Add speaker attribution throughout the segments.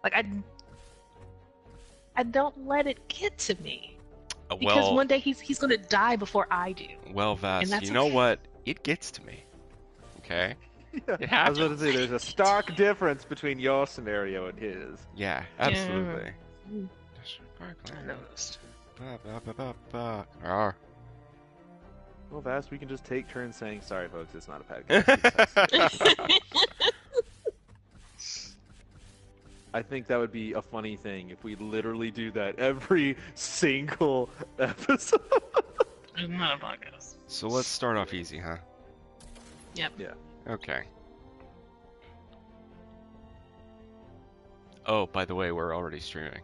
Speaker 1: Like I don't let it get to me because
Speaker 2: Well,
Speaker 1: one day he's gonna die before I do, and
Speaker 2: Vass,
Speaker 1: that's
Speaker 2: you know
Speaker 1: okay.
Speaker 2: what? It gets to me. Okay?
Speaker 3: Yeah,
Speaker 2: It
Speaker 3: I was about to
Speaker 2: happens.
Speaker 3: say there's a stark difference between your scenario and his.
Speaker 2: Yeah,
Speaker 1: Yeah,
Speaker 2: absolutely.
Speaker 1: I noticed.
Speaker 2: Arr.
Speaker 3: Well, Vast, we can just take turns saying, sorry, folks, it's not a podcast. I think that would be a funny thing if we literally do that every single episode.
Speaker 1: It's not a podcast.
Speaker 2: So let's start off easy, huh?
Speaker 1: Yep.
Speaker 3: Yeah.
Speaker 2: Okay. Oh, by the way, we're already streaming.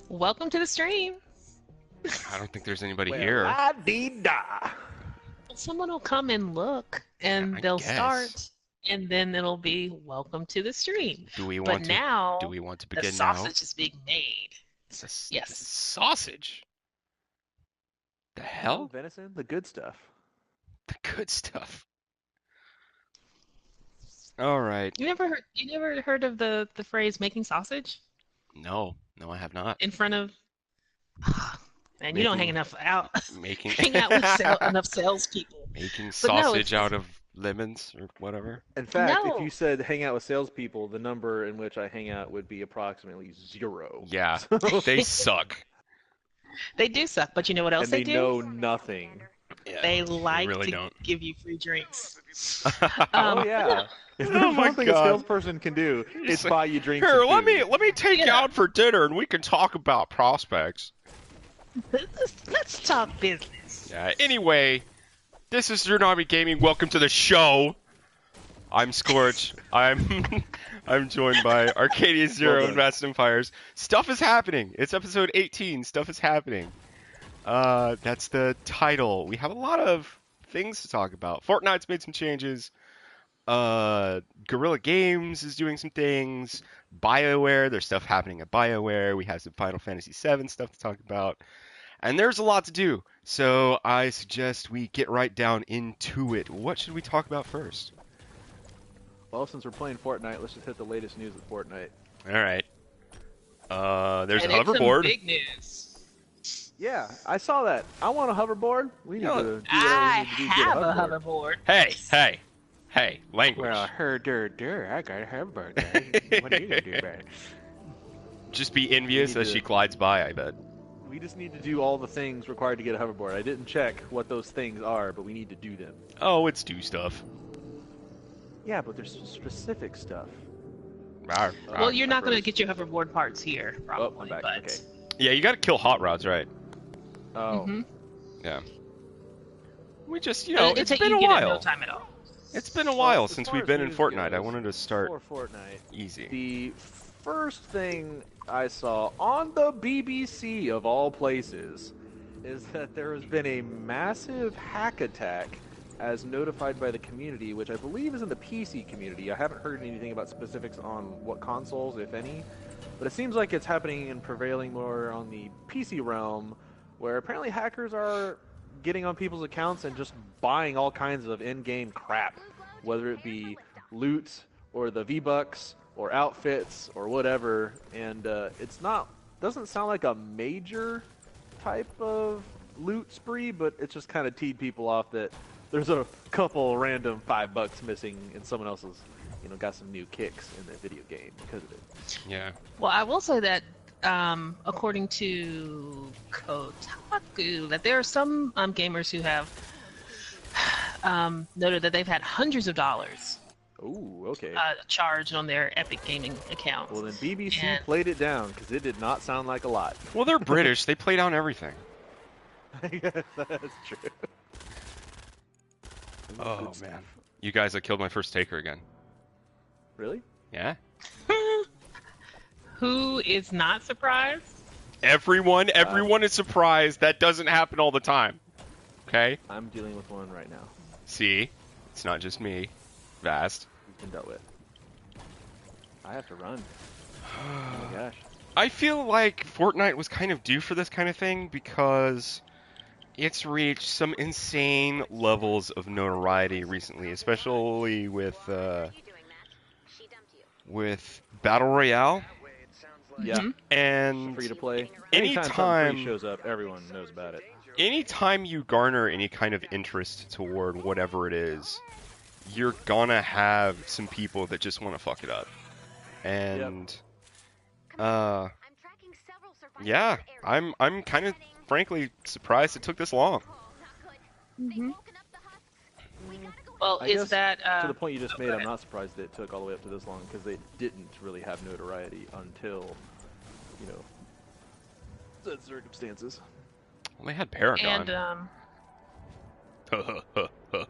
Speaker 1: Welcome to the stream.
Speaker 2: I don't think there's anybody
Speaker 3: Well,
Speaker 2: here.
Speaker 3: la-dee-da.
Speaker 1: Someone will come and look, and
Speaker 2: I
Speaker 1: they'll
Speaker 2: guess.
Speaker 1: start, and then it'll be welcome to the stream.
Speaker 2: Do we
Speaker 1: But
Speaker 2: want to?
Speaker 1: now
Speaker 2: Do we want to
Speaker 1: the
Speaker 2: begin now?
Speaker 1: sausage is being made. Yes.
Speaker 2: Sausage. The hell?
Speaker 3: Venison, the good stuff.
Speaker 2: The good stuff. All right.
Speaker 1: You never heard of the phrase making sausage
Speaker 2: No, I have not.
Speaker 1: in front of man, you don't hang
Speaker 2: Making-
Speaker 1: hang out with enough salespeople.
Speaker 2: Making
Speaker 1: But no,
Speaker 2: sausage
Speaker 1: it's-
Speaker 2: out of lemons or whatever.
Speaker 3: In fact,
Speaker 1: No.
Speaker 3: if you said hang out with salespeople, the number in which I hang out would be approximately 0.
Speaker 2: Yeah,
Speaker 3: So-
Speaker 2: they suck.
Speaker 1: They do suck, but you know what else
Speaker 3: and they
Speaker 1: do?
Speaker 3: know nothing.
Speaker 2: Yeah,
Speaker 1: They like
Speaker 2: really
Speaker 1: to
Speaker 2: don't.
Speaker 1: give you free drinks.
Speaker 3: Oh yeah. If there's
Speaker 2: Oh my
Speaker 3: one thing a
Speaker 2: God.
Speaker 3: salesperson can do, it's
Speaker 2: like,
Speaker 3: buy you drinks.
Speaker 2: Here,
Speaker 3: and food.
Speaker 2: let me take you
Speaker 1: Yeah.
Speaker 2: out for dinner and we can talk about prospects.
Speaker 1: Let's talk business.
Speaker 2: Yeah. Anyway, this is DerNami Gaming. Welcome to the show. I'm Scorch. I'm joined by Arcadia Zero
Speaker 3: Well
Speaker 2: and
Speaker 3: done.
Speaker 2: Vast Empires. Stuff is happening. It's episode 18. Stuff is happening. That's the title. We have a lot of things to talk about. Fortnite's made some changes. Guerrilla Games is doing some things. BioWare, there's stuff happening at BioWare. We have some Final Fantasy VII stuff to talk about. And there's a lot to do. So I suggest we get right down into it. What should we talk about first?
Speaker 3: Well, since we're playing Fortnite, let's just hit the latest news with Fortnite.
Speaker 2: All right. There's
Speaker 1: And
Speaker 2: a
Speaker 1: it's some
Speaker 2: hoverboard.
Speaker 1: big news.
Speaker 3: Yeah, I saw that. I want a hoverboard. We need
Speaker 2: Yeah.
Speaker 3: to do whatever
Speaker 1: I
Speaker 3: we need to do to
Speaker 1: have
Speaker 3: get
Speaker 1: a
Speaker 3: hoverboard.
Speaker 1: hoverboard.
Speaker 2: Hey, language.
Speaker 3: Well, I got a hoverboard. Guys. What are you gonna do about it?
Speaker 2: Just be envious
Speaker 3: We need
Speaker 2: as
Speaker 3: to-
Speaker 2: she glides by, I bet.
Speaker 3: We just need to do all the things required to get a hoverboard. I didn't check what those things are, but we need to do them.
Speaker 2: Oh, it's do stuff.
Speaker 3: Yeah, but there's specific stuff.
Speaker 2: Rawr, rawr.
Speaker 1: Well, you're not going to
Speaker 3: froze.
Speaker 1: get your hoverboard parts here,
Speaker 3: Oh,
Speaker 1: probably,
Speaker 3: I'm back.
Speaker 1: but
Speaker 3: Okay.
Speaker 2: Yeah, you gotta kill hot rods, right?
Speaker 3: Oh,
Speaker 1: Mhm.
Speaker 2: Yeah. We just, you know,
Speaker 1: It'll
Speaker 2: it's
Speaker 1: take
Speaker 2: been
Speaker 1: you
Speaker 2: a
Speaker 1: get it in no
Speaker 2: while.
Speaker 1: time at all.
Speaker 2: It's been a
Speaker 3: Well,
Speaker 2: while
Speaker 3: as
Speaker 2: since
Speaker 3: far
Speaker 2: we've
Speaker 3: as
Speaker 2: been in
Speaker 3: news
Speaker 2: Fortnite. I
Speaker 3: goes,
Speaker 2: wanted to start
Speaker 3: for Fortnite.
Speaker 2: easy.
Speaker 3: The first thing I saw on the BBC of all places is that there has been a massive hack attack as notified by the community, which I believe is in the PC community. I haven't heard anything about specifics on what consoles, if any, but it seems like it's happening and prevailing more on the PC realm, where apparently hackers are getting on people's accounts and just buying all kinds of in-game crap, whether it be loot or the V-Bucks or outfits or whatever, and it's not, doesn't sound like a major type of loot spree, but it just kind of teed people off that there's a couple random $5 missing and someone else has, you know, got some new kicks in the video game because of it.
Speaker 2: Yeah.
Speaker 1: Well, I will say that according to Kotaku, that there are some gamers who have noted that they've had hundreds of dollars
Speaker 3: Ooh, okay.
Speaker 1: charged on their Epic Gaming accounts.
Speaker 3: Well, then BBC
Speaker 1: and-
Speaker 3: played it down because it did not sound like a lot.
Speaker 2: Well, they're British. They play down everything.
Speaker 3: Yes, that's true.
Speaker 2: Oh, man. You guys, I killed my first taker again.
Speaker 3: Really?
Speaker 2: Yeah?
Speaker 1: Who is not surprised?
Speaker 2: Everyone is surprised. That doesn't happen all the time. Okay?
Speaker 3: I'm dealing with one right now.
Speaker 2: See? It's not just me. Vast.
Speaker 3: We've been dealt with. I have to run. Oh my gosh.
Speaker 2: I feel like Fortnite was kind of due for this kind of thing because it's reached some insane levels of notoriety recently, especially with with Battle Royale,
Speaker 3: Yeah.
Speaker 1: Mhm.
Speaker 2: and
Speaker 3: Free to play. Anytime something free
Speaker 2: anytime
Speaker 3: shows up, everyone knows about it.
Speaker 2: anytime you garner any kind of interest toward whatever it is, you're gonna have some people that just want to fuck it up. And yeah, I'm kind of frankly surprised it took this long.
Speaker 1: Mhm. Well,
Speaker 3: I
Speaker 1: is
Speaker 3: guess
Speaker 1: that
Speaker 3: to the point you just
Speaker 1: oh,
Speaker 3: made,
Speaker 1: go
Speaker 3: I'm
Speaker 1: ahead.
Speaker 3: not surprised that it took all the way up to this long because they didn't really have notoriety until, you know, the circumstances.
Speaker 2: Well, they had
Speaker 1: And
Speaker 2: Paragon.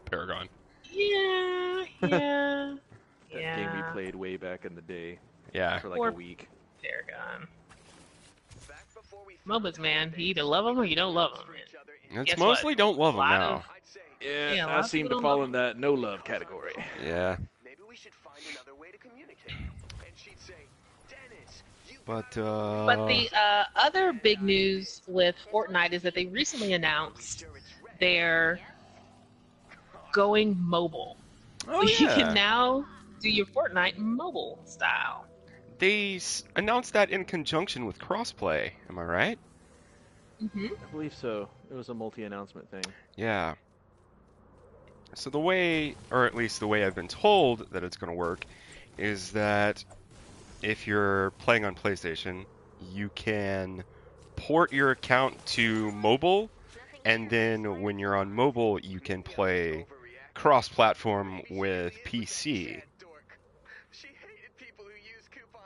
Speaker 2: Paragon.
Speaker 1: yeah, yeah,
Speaker 3: That game we
Speaker 1: yeah.
Speaker 3: played way back in the day
Speaker 2: Yeah.
Speaker 3: for like
Speaker 1: Or
Speaker 3: a week.
Speaker 1: Paragon. MOBAs, man. You either love them or you don't love them.
Speaker 2: It's
Speaker 1: Guess
Speaker 2: mostly
Speaker 1: what?
Speaker 2: don't love
Speaker 1: A
Speaker 2: them
Speaker 1: lot
Speaker 2: now.
Speaker 1: of
Speaker 3: Yeah,
Speaker 1: a
Speaker 3: I
Speaker 1: lot of
Speaker 3: seem
Speaker 1: people
Speaker 3: to
Speaker 1: don't
Speaker 3: fall
Speaker 1: love
Speaker 3: in that no love category.
Speaker 2: Yeah.
Speaker 4: Maybe we should find another way to communicate. And she'd say, Dennis, you
Speaker 2: But
Speaker 1: But the other big news with Fortnite is that they recently announced they're going mobile.
Speaker 2: oh
Speaker 1: So you
Speaker 2: yeah,
Speaker 1: can now do your Fortnite mobile style.
Speaker 2: they announced that in conjunction with crossplay. Am I right?
Speaker 1: Hmm.
Speaker 3: I believe so. It was a multi-announcement thing.
Speaker 2: Yeah. So the way, or at least the way I've been told that it's going to work, is that if you're playing on PlayStation, you can port your account to mobile, and then when you're on mobile, you can play cross-platform with PC.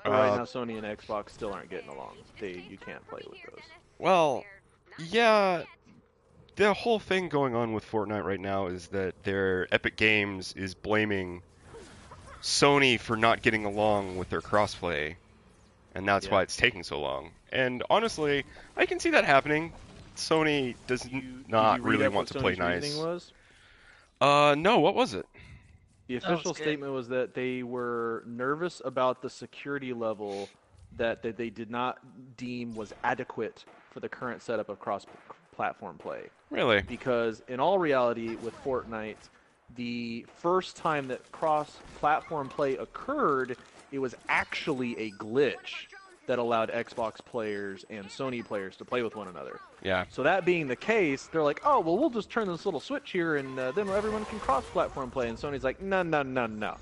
Speaker 3: But right now, Sony and Xbox still aren't getting along. You can't play with those.
Speaker 2: Well, yeah, the whole thing going on with Fortnite right now is that their Epic Games is blaming Sony for not getting along with their crossplay, and that's why it's taking so long. And honestly, I can see that happening. Sony does not
Speaker 3: Did you read
Speaker 2: really
Speaker 3: up
Speaker 2: want
Speaker 3: what
Speaker 2: to play
Speaker 3: Sony's reasoning
Speaker 2: nice.
Speaker 3: was?
Speaker 2: No, what was it?
Speaker 3: The
Speaker 1: That was
Speaker 3: official
Speaker 1: good.
Speaker 3: statement was that they were nervous about the security level that they did not deem was adequate for the current setup of cross-platform play.
Speaker 2: Really?
Speaker 3: Because in all reality, with Fortnite, the first time that cross-platform play occurred, it was actually a glitch that allowed Xbox players and Sony players to play with one another.
Speaker 2: Yeah.
Speaker 3: So that being the case, they're like, oh, well, we'll just turn this little switch here, and then everyone can cross-platform play. And Sony's like, no, no, no, no.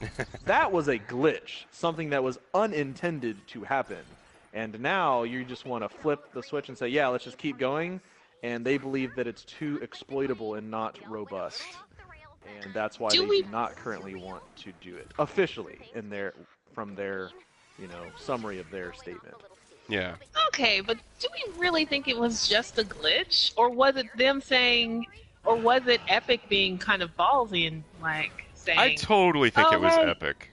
Speaker 3: That was a glitch, something that was unintended to happen. And now you just want to flip the switch and say, yeah, let's just keep going. And they believe that it's too exploitable and not robust. And that's why they do not currently want to do it officially from their summary of their statement.
Speaker 2: Yeah.
Speaker 1: Okay, but do we really think it was just a glitch, or was it them saying, or was it Epic being kind of ballsy and like saying,
Speaker 2: I totally think
Speaker 1: oh,
Speaker 2: it was
Speaker 1: hey,
Speaker 2: Epic.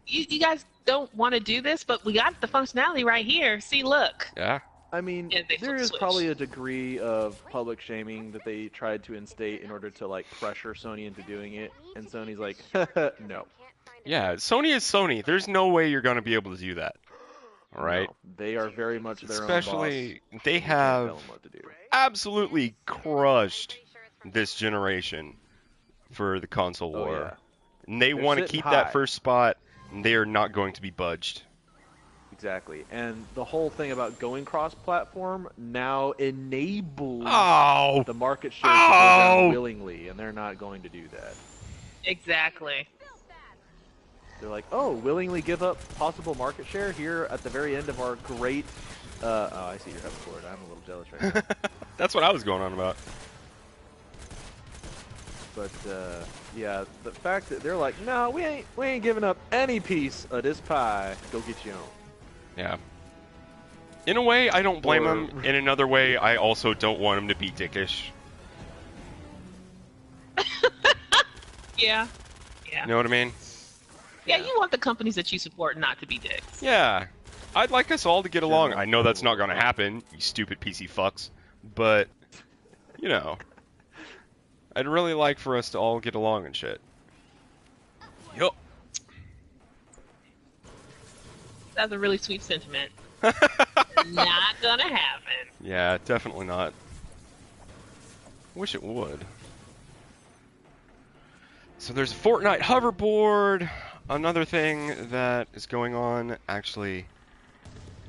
Speaker 1: you guys don't want to do this, but we got the functionality right here. See, look.
Speaker 2: Yeah.
Speaker 3: I mean,
Speaker 1: And they
Speaker 3: there
Speaker 1: flip
Speaker 3: is
Speaker 1: switch.
Speaker 3: probably a degree of public shaming that they tried to instate in order to like pressure Sony into doing it, and Sony's like, no.
Speaker 2: Yeah, Sony is Sony. There's no way you're going to be able to do that. All right?
Speaker 3: No, they are very much their
Speaker 2: Especially,
Speaker 3: own boss.
Speaker 2: they
Speaker 3: You can't tell
Speaker 2: have
Speaker 3: them what to do.
Speaker 2: absolutely crushed this generation for the console
Speaker 3: Oh,
Speaker 2: war.
Speaker 3: yeah.
Speaker 2: And they
Speaker 3: They're
Speaker 2: want to
Speaker 3: sitting
Speaker 2: keep
Speaker 3: high.
Speaker 2: that first spot, and they are not going to be budged.
Speaker 3: Exactly. And the whole thing about going cross-platform now enables
Speaker 2: Oh!
Speaker 3: the market share to go down
Speaker 2: Oh!
Speaker 3: willingly, and they're not going to do that.
Speaker 1: Exactly.
Speaker 3: They're like, oh, willingly give up possible market share here at the very end of our great... oh, I see your head for it. I'm a little jealous right now.
Speaker 2: That's what I was going on about.
Speaker 3: But, yeah, the fact that they're like, no, we ain't giving up any piece of this pie. Go get your own.
Speaker 2: Yeah. In a way, I don't blame
Speaker 3: Or-
Speaker 2: them. In another way, I also don't want them to be dickish.
Speaker 1: Yeah. Yeah.
Speaker 2: You know what I mean?
Speaker 1: Yeah, you want the companies that you support not to be dicks.
Speaker 2: Yeah. I'd like us all to get along.
Speaker 3: General
Speaker 2: I know that's not going to happen, you stupid PC fucks. But, you know. I'd really like for us to all get along and shit. Yup.
Speaker 1: That's a really sweet sentiment. Not gonna happen.
Speaker 2: Yeah, definitely not. Wish it would. So there's a Fortnite hoverboard. Another thing that is going on, actually,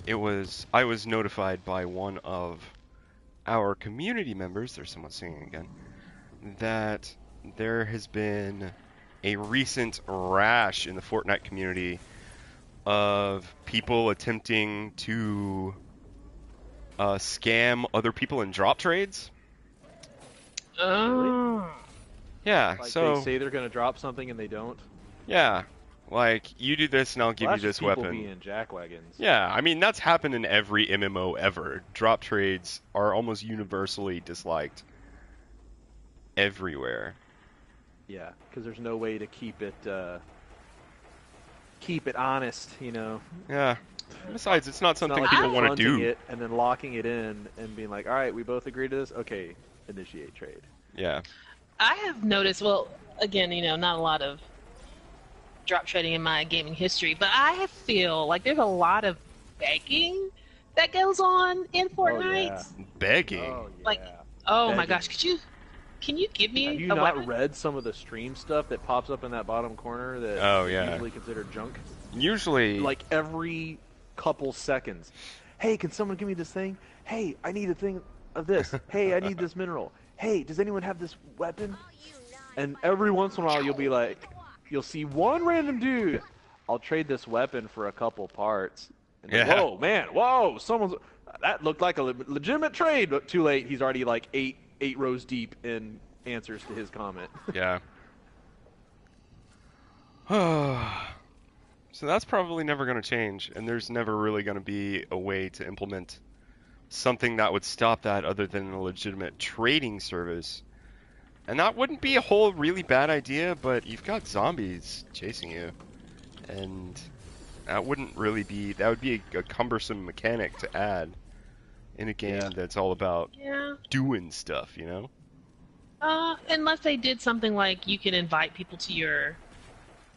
Speaker 2: I was notified by one of our community members, there's someone singing again, that there has been a recent rash in the Fortnite community of people attempting to scam other people in drop trades.
Speaker 1: Oh.
Speaker 2: Yeah,
Speaker 3: Like
Speaker 2: so
Speaker 3: they say they're going to drop something and they don't.
Speaker 2: yeah, like you do this and I'll give
Speaker 3: Well,
Speaker 2: you
Speaker 3: that's
Speaker 2: this
Speaker 3: just people
Speaker 2: weapon.
Speaker 3: being jackwagons.
Speaker 2: Yeah, I mean that's happened in every MMO ever. Drop trades are almost universally disliked everywhere.
Speaker 3: Yeah, because there's no way to keep it honest, you know.
Speaker 2: Yeah. Besides, it's not
Speaker 3: It's not
Speaker 2: something
Speaker 3: like
Speaker 2: people
Speaker 3: you're
Speaker 2: want to
Speaker 3: fronting
Speaker 2: do.
Speaker 3: it and then locking it in and being like, all right, we both agree to this. Okay, initiate trade.
Speaker 2: Yeah.
Speaker 1: I have noticed, well, again, not a lot of drop trading in my gaming history, but I feel like there's a lot of begging that goes on in Fortnite.
Speaker 3: yeah.
Speaker 2: Begging.
Speaker 3: Oh yeah.
Speaker 1: Like, oh my
Speaker 3: Begging.
Speaker 1: gosh, can you give me
Speaker 3: Have you
Speaker 1: a
Speaker 3: not
Speaker 1: weapon?
Speaker 3: read some of the stream stuff that pops up in that bottom corner that
Speaker 2: Oh,
Speaker 3: is
Speaker 2: yeah.
Speaker 3: usually considered junk?
Speaker 2: Usually,
Speaker 3: Like every couple seconds. Hey, can someone give me this thing? Hey, I need a thing of this. Hey, I need this mineral. Hey, does anyone have this weapon? And every once in a while you'll see one random dude. I'll trade this weapon for a couple parts. And then,
Speaker 2: Yeah.
Speaker 3: whoa, man, whoa, that looked like a legitimate trade, but too late. He's already like eight rows deep in answers to his comment.
Speaker 2: yeah. So that's probably never going to change, and there's never really going to be a way to implement something that would stop that other than a legitimate trading service. And that wouldn't be a whole really bad idea, but you've got zombies chasing you, and that would be a cumbersome mechanic to add in a game
Speaker 3: Yeah.
Speaker 2: that's all about
Speaker 1: Yeah.
Speaker 2: doing stuff, you know?
Speaker 1: Unless they did something like you can invite people to your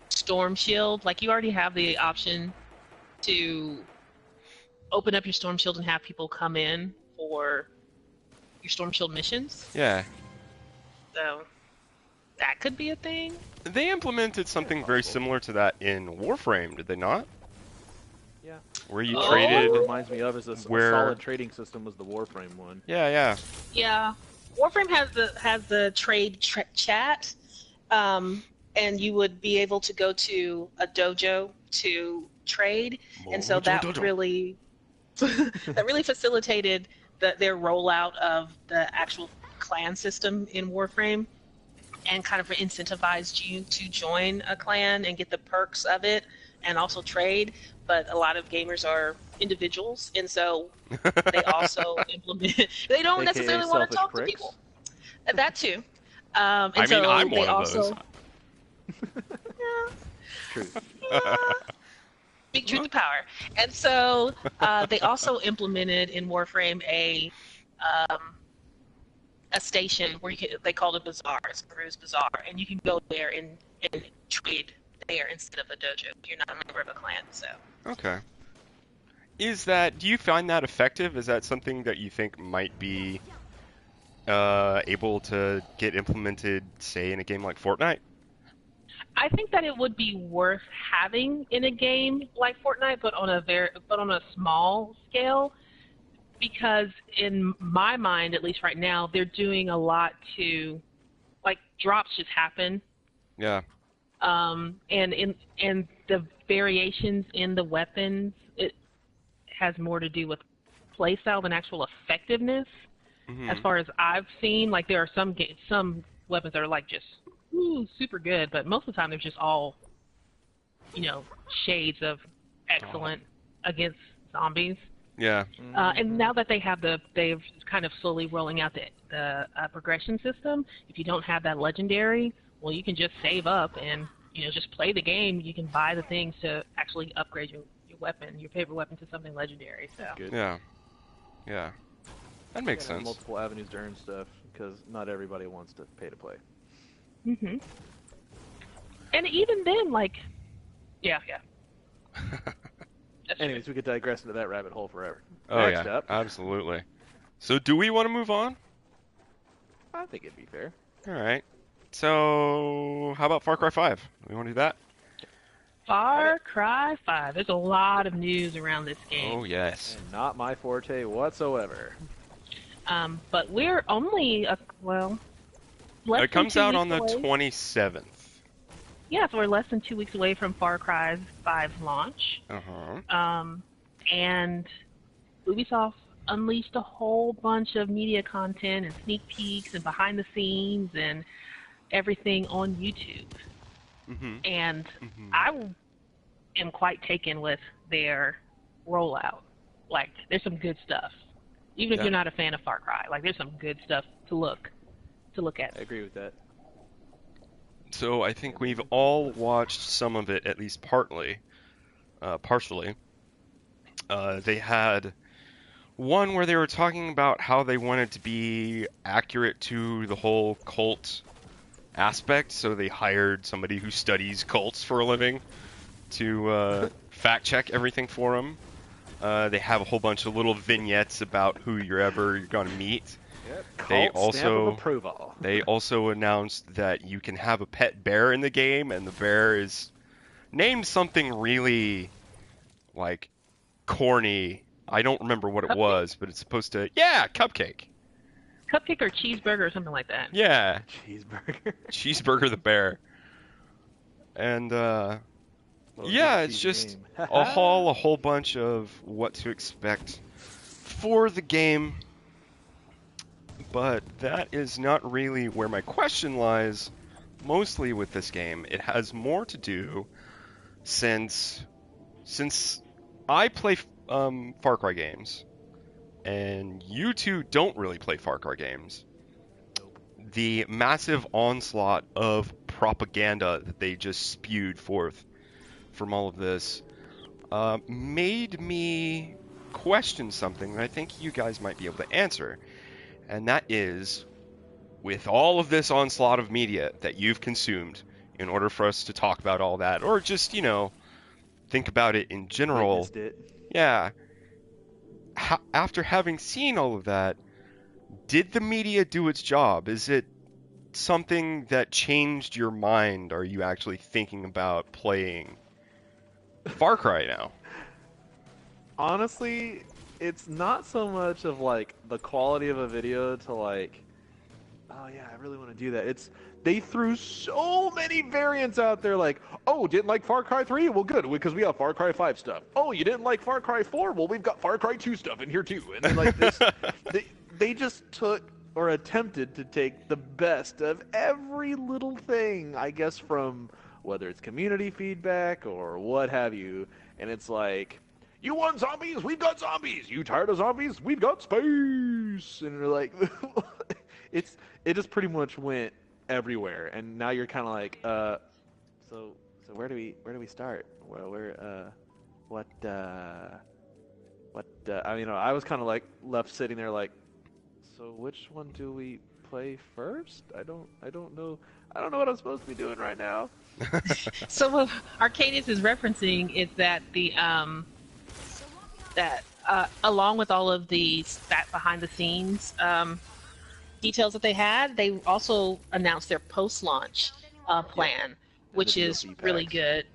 Speaker 1: Storm Shield. Like, you already have the option to open up your Storm Shield and have people come in for your Storm Shield missions.
Speaker 2: Yeah.
Speaker 1: So that could be a thing.
Speaker 2: They implemented something very similar to that in Warframe, did they not?
Speaker 3: Yeah.
Speaker 2: Where you
Speaker 1: Oh.
Speaker 2: traded.
Speaker 3: What reminds me of is a
Speaker 2: where-
Speaker 3: solid trading system was the Warframe one.
Speaker 2: Yeah, yeah.
Speaker 1: Yeah, Warframe has the trade chat, and you would be able to go to a dojo to trade, and so that really that really facilitated their rollout of the actual clan system in Warframe, and kind of incentivized you to join a clan and get the perks of it, and also trade. But a lot of gamers are individuals, and so they also implement. They don't
Speaker 3: AKA
Speaker 1: necessarily want to
Speaker 3: selfish
Speaker 1: talk
Speaker 3: pricks.
Speaker 1: to people. That too.
Speaker 2: I
Speaker 1: And
Speaker 2: mean,
Speaker 1: so
Speaker 2: I'm
Speaker 1: they
Speaker 2: one of
Speaker 1: also,
Speaker 2: those.
Speaker 1: Yeah,
Speaker 3: True.
Speaker 1: big truth to power. And so they also implemented in Warframe a station where they called it Bazaar, it's Peru's Bazaar, and you can go there and trade there instead of a dojo. You're not a member of a clan, so.
Speaker 2: Okay. Do you find that effective? Is that something that you think might be able to get implemented, say, in a game like Fortnite?
Speaker 1: I think that it would be worth having in a game like Fortnite, but on a small scale, because in my mind, at least right now, they're doing a lot to, like, drops just happen,
Speaker 2: Yeah.
Speaker 1: and the variations in the weapons, it has more to do with playstyle than actual effectiveness.
Speaker 2: Mhm.
Speaker 1: As far as I've seen, like, there are some weapons that are like just super good, but most of the time they're just all, shades of excellent against zombies.
Speaker 2: Yeah.
Speaker 1: And now that they've kind of slowly rolling out the progression system. If you don't have that legendary, well, you can just save up and just play the game. You can buy the things to actually upgrade your weapon, your favorite weapon, to something legendary. So
Speaker 3: Good.
Speaker 2: Yeah. Yeah. That makes
Speaker 3: Gotta have
Speaker 2: sense.
Speaker 3: multiple avenues to earn stuff because not everybody wants to pay to play.
Speaker 1: Mhm. And even then, like, yeah. That's
Speaker 3: Anyways, we could digress into that rabbit hole forever.
Speaker 2: Oh
Speaker 3: Next
Speaker 2: yeah,
Speaker 3: up,
Speaker 2: absolutely. So do we want to move on?
Speaker 3: I think it'd be fair.
Speaker 2: All right. So how about Far Cry 5? We want to do that?
Speaker 1: Far Cry 5. There's a lot of news around this game.
Speaker 2: Oh yes.
Speaker 3: And not my forte whatsoever.
Speaker 1: But we're only, less
Speaker 2: It
Speaker 1: than
Speaker 2: comes
Speaker 1: 2
Speaker 2: out
Speaker 1: weeks
Speaker 2: on the
Speaker 1: away.
Speaker 2: 27th.
Speaker 1: Yeah, so we're less than 2 weeks away from Far Cry 5's launch. And Ubisoft unleashed a whole bunch of media content and sneak peeks and behind the scenes and everything on YouTube. And I am quite taken with their rollout. Like, there's some good stuff. Even if you're not a fan of Far Cry, like, there's some good stuff to look at.
Speaker 3: I agree with that.
Speaker 2: So I think we've all watched some of it, at least partially. They had one where they were talking about how they wanted to be accurate to the whole cult aspect, so they hired somebody who studies cults for a living to fact check everything for them. They have a whole bunch of little vignettes about who you're going to meet.
Speaker 3: Yep.
Speaker 2: They
Speaker 3: Cult stamp of
Speaker 2: also
Speaker 3: approval.
Speaker 2: they also announced that you can have a pet bear in the game, and the bear is named something really like corny. I don't remember what it was, but it's supposed to Cupcake.
Speaker 1: Cupcake or cheeseburger or something like that.
Speaker 2: Yeah,
Speaker 3: Cheeseburger.
Speaker 2: Cheeseburger the bear. And it's just a whole bunch of what to expect for the game. But that is not really where my question lies. Mostly with this game, it has more to do since I play Far Cry games, and you two don't really play Far Cry games. The massive onslaught of propaganda that they just spewed forth from all of this made me question something that I think you guys might be able to answer. And that is, with all of this onslaught of media that you've consumed, in order for us to talk about all that, or just, think about it in general.
Speaker 3: Witnessed it.
Speaker 2: Yeah. After having seen all of that, did the media do its job? Is it something that changed your mind? Are you actually thinking about playing Far Cry now?
Speaker 3: Honestly, it's not so much of like the quality of a video to like, oh yeah, I really want to do that. It's they threw so many variants out there like, oh, didn't like Far Cry 3? Well, good, because we have Far Cry 5 stuff. Oh, you didn't like Far Cry 4? Well, we've got Far Cry 2 stuff in here too. And then like this, they just took or attempted to take the best of every little thing, I guess, from whether it's community feedback or what have you. And it's like, you want zombies? We've got zombies. You tired of zombies? We've got space. And you're like, it just pretty much went everywhere. And now you're kind of like, so where do we start? Well, I was kind of like left sitting there like, so which one do we play first? I don't know what I'm supposed to be doing right now.
Speaker 1: So what Arcadius is referencing is that along with all of the behind the scenes details that they had, they also announced their post-launch plan, which is really good.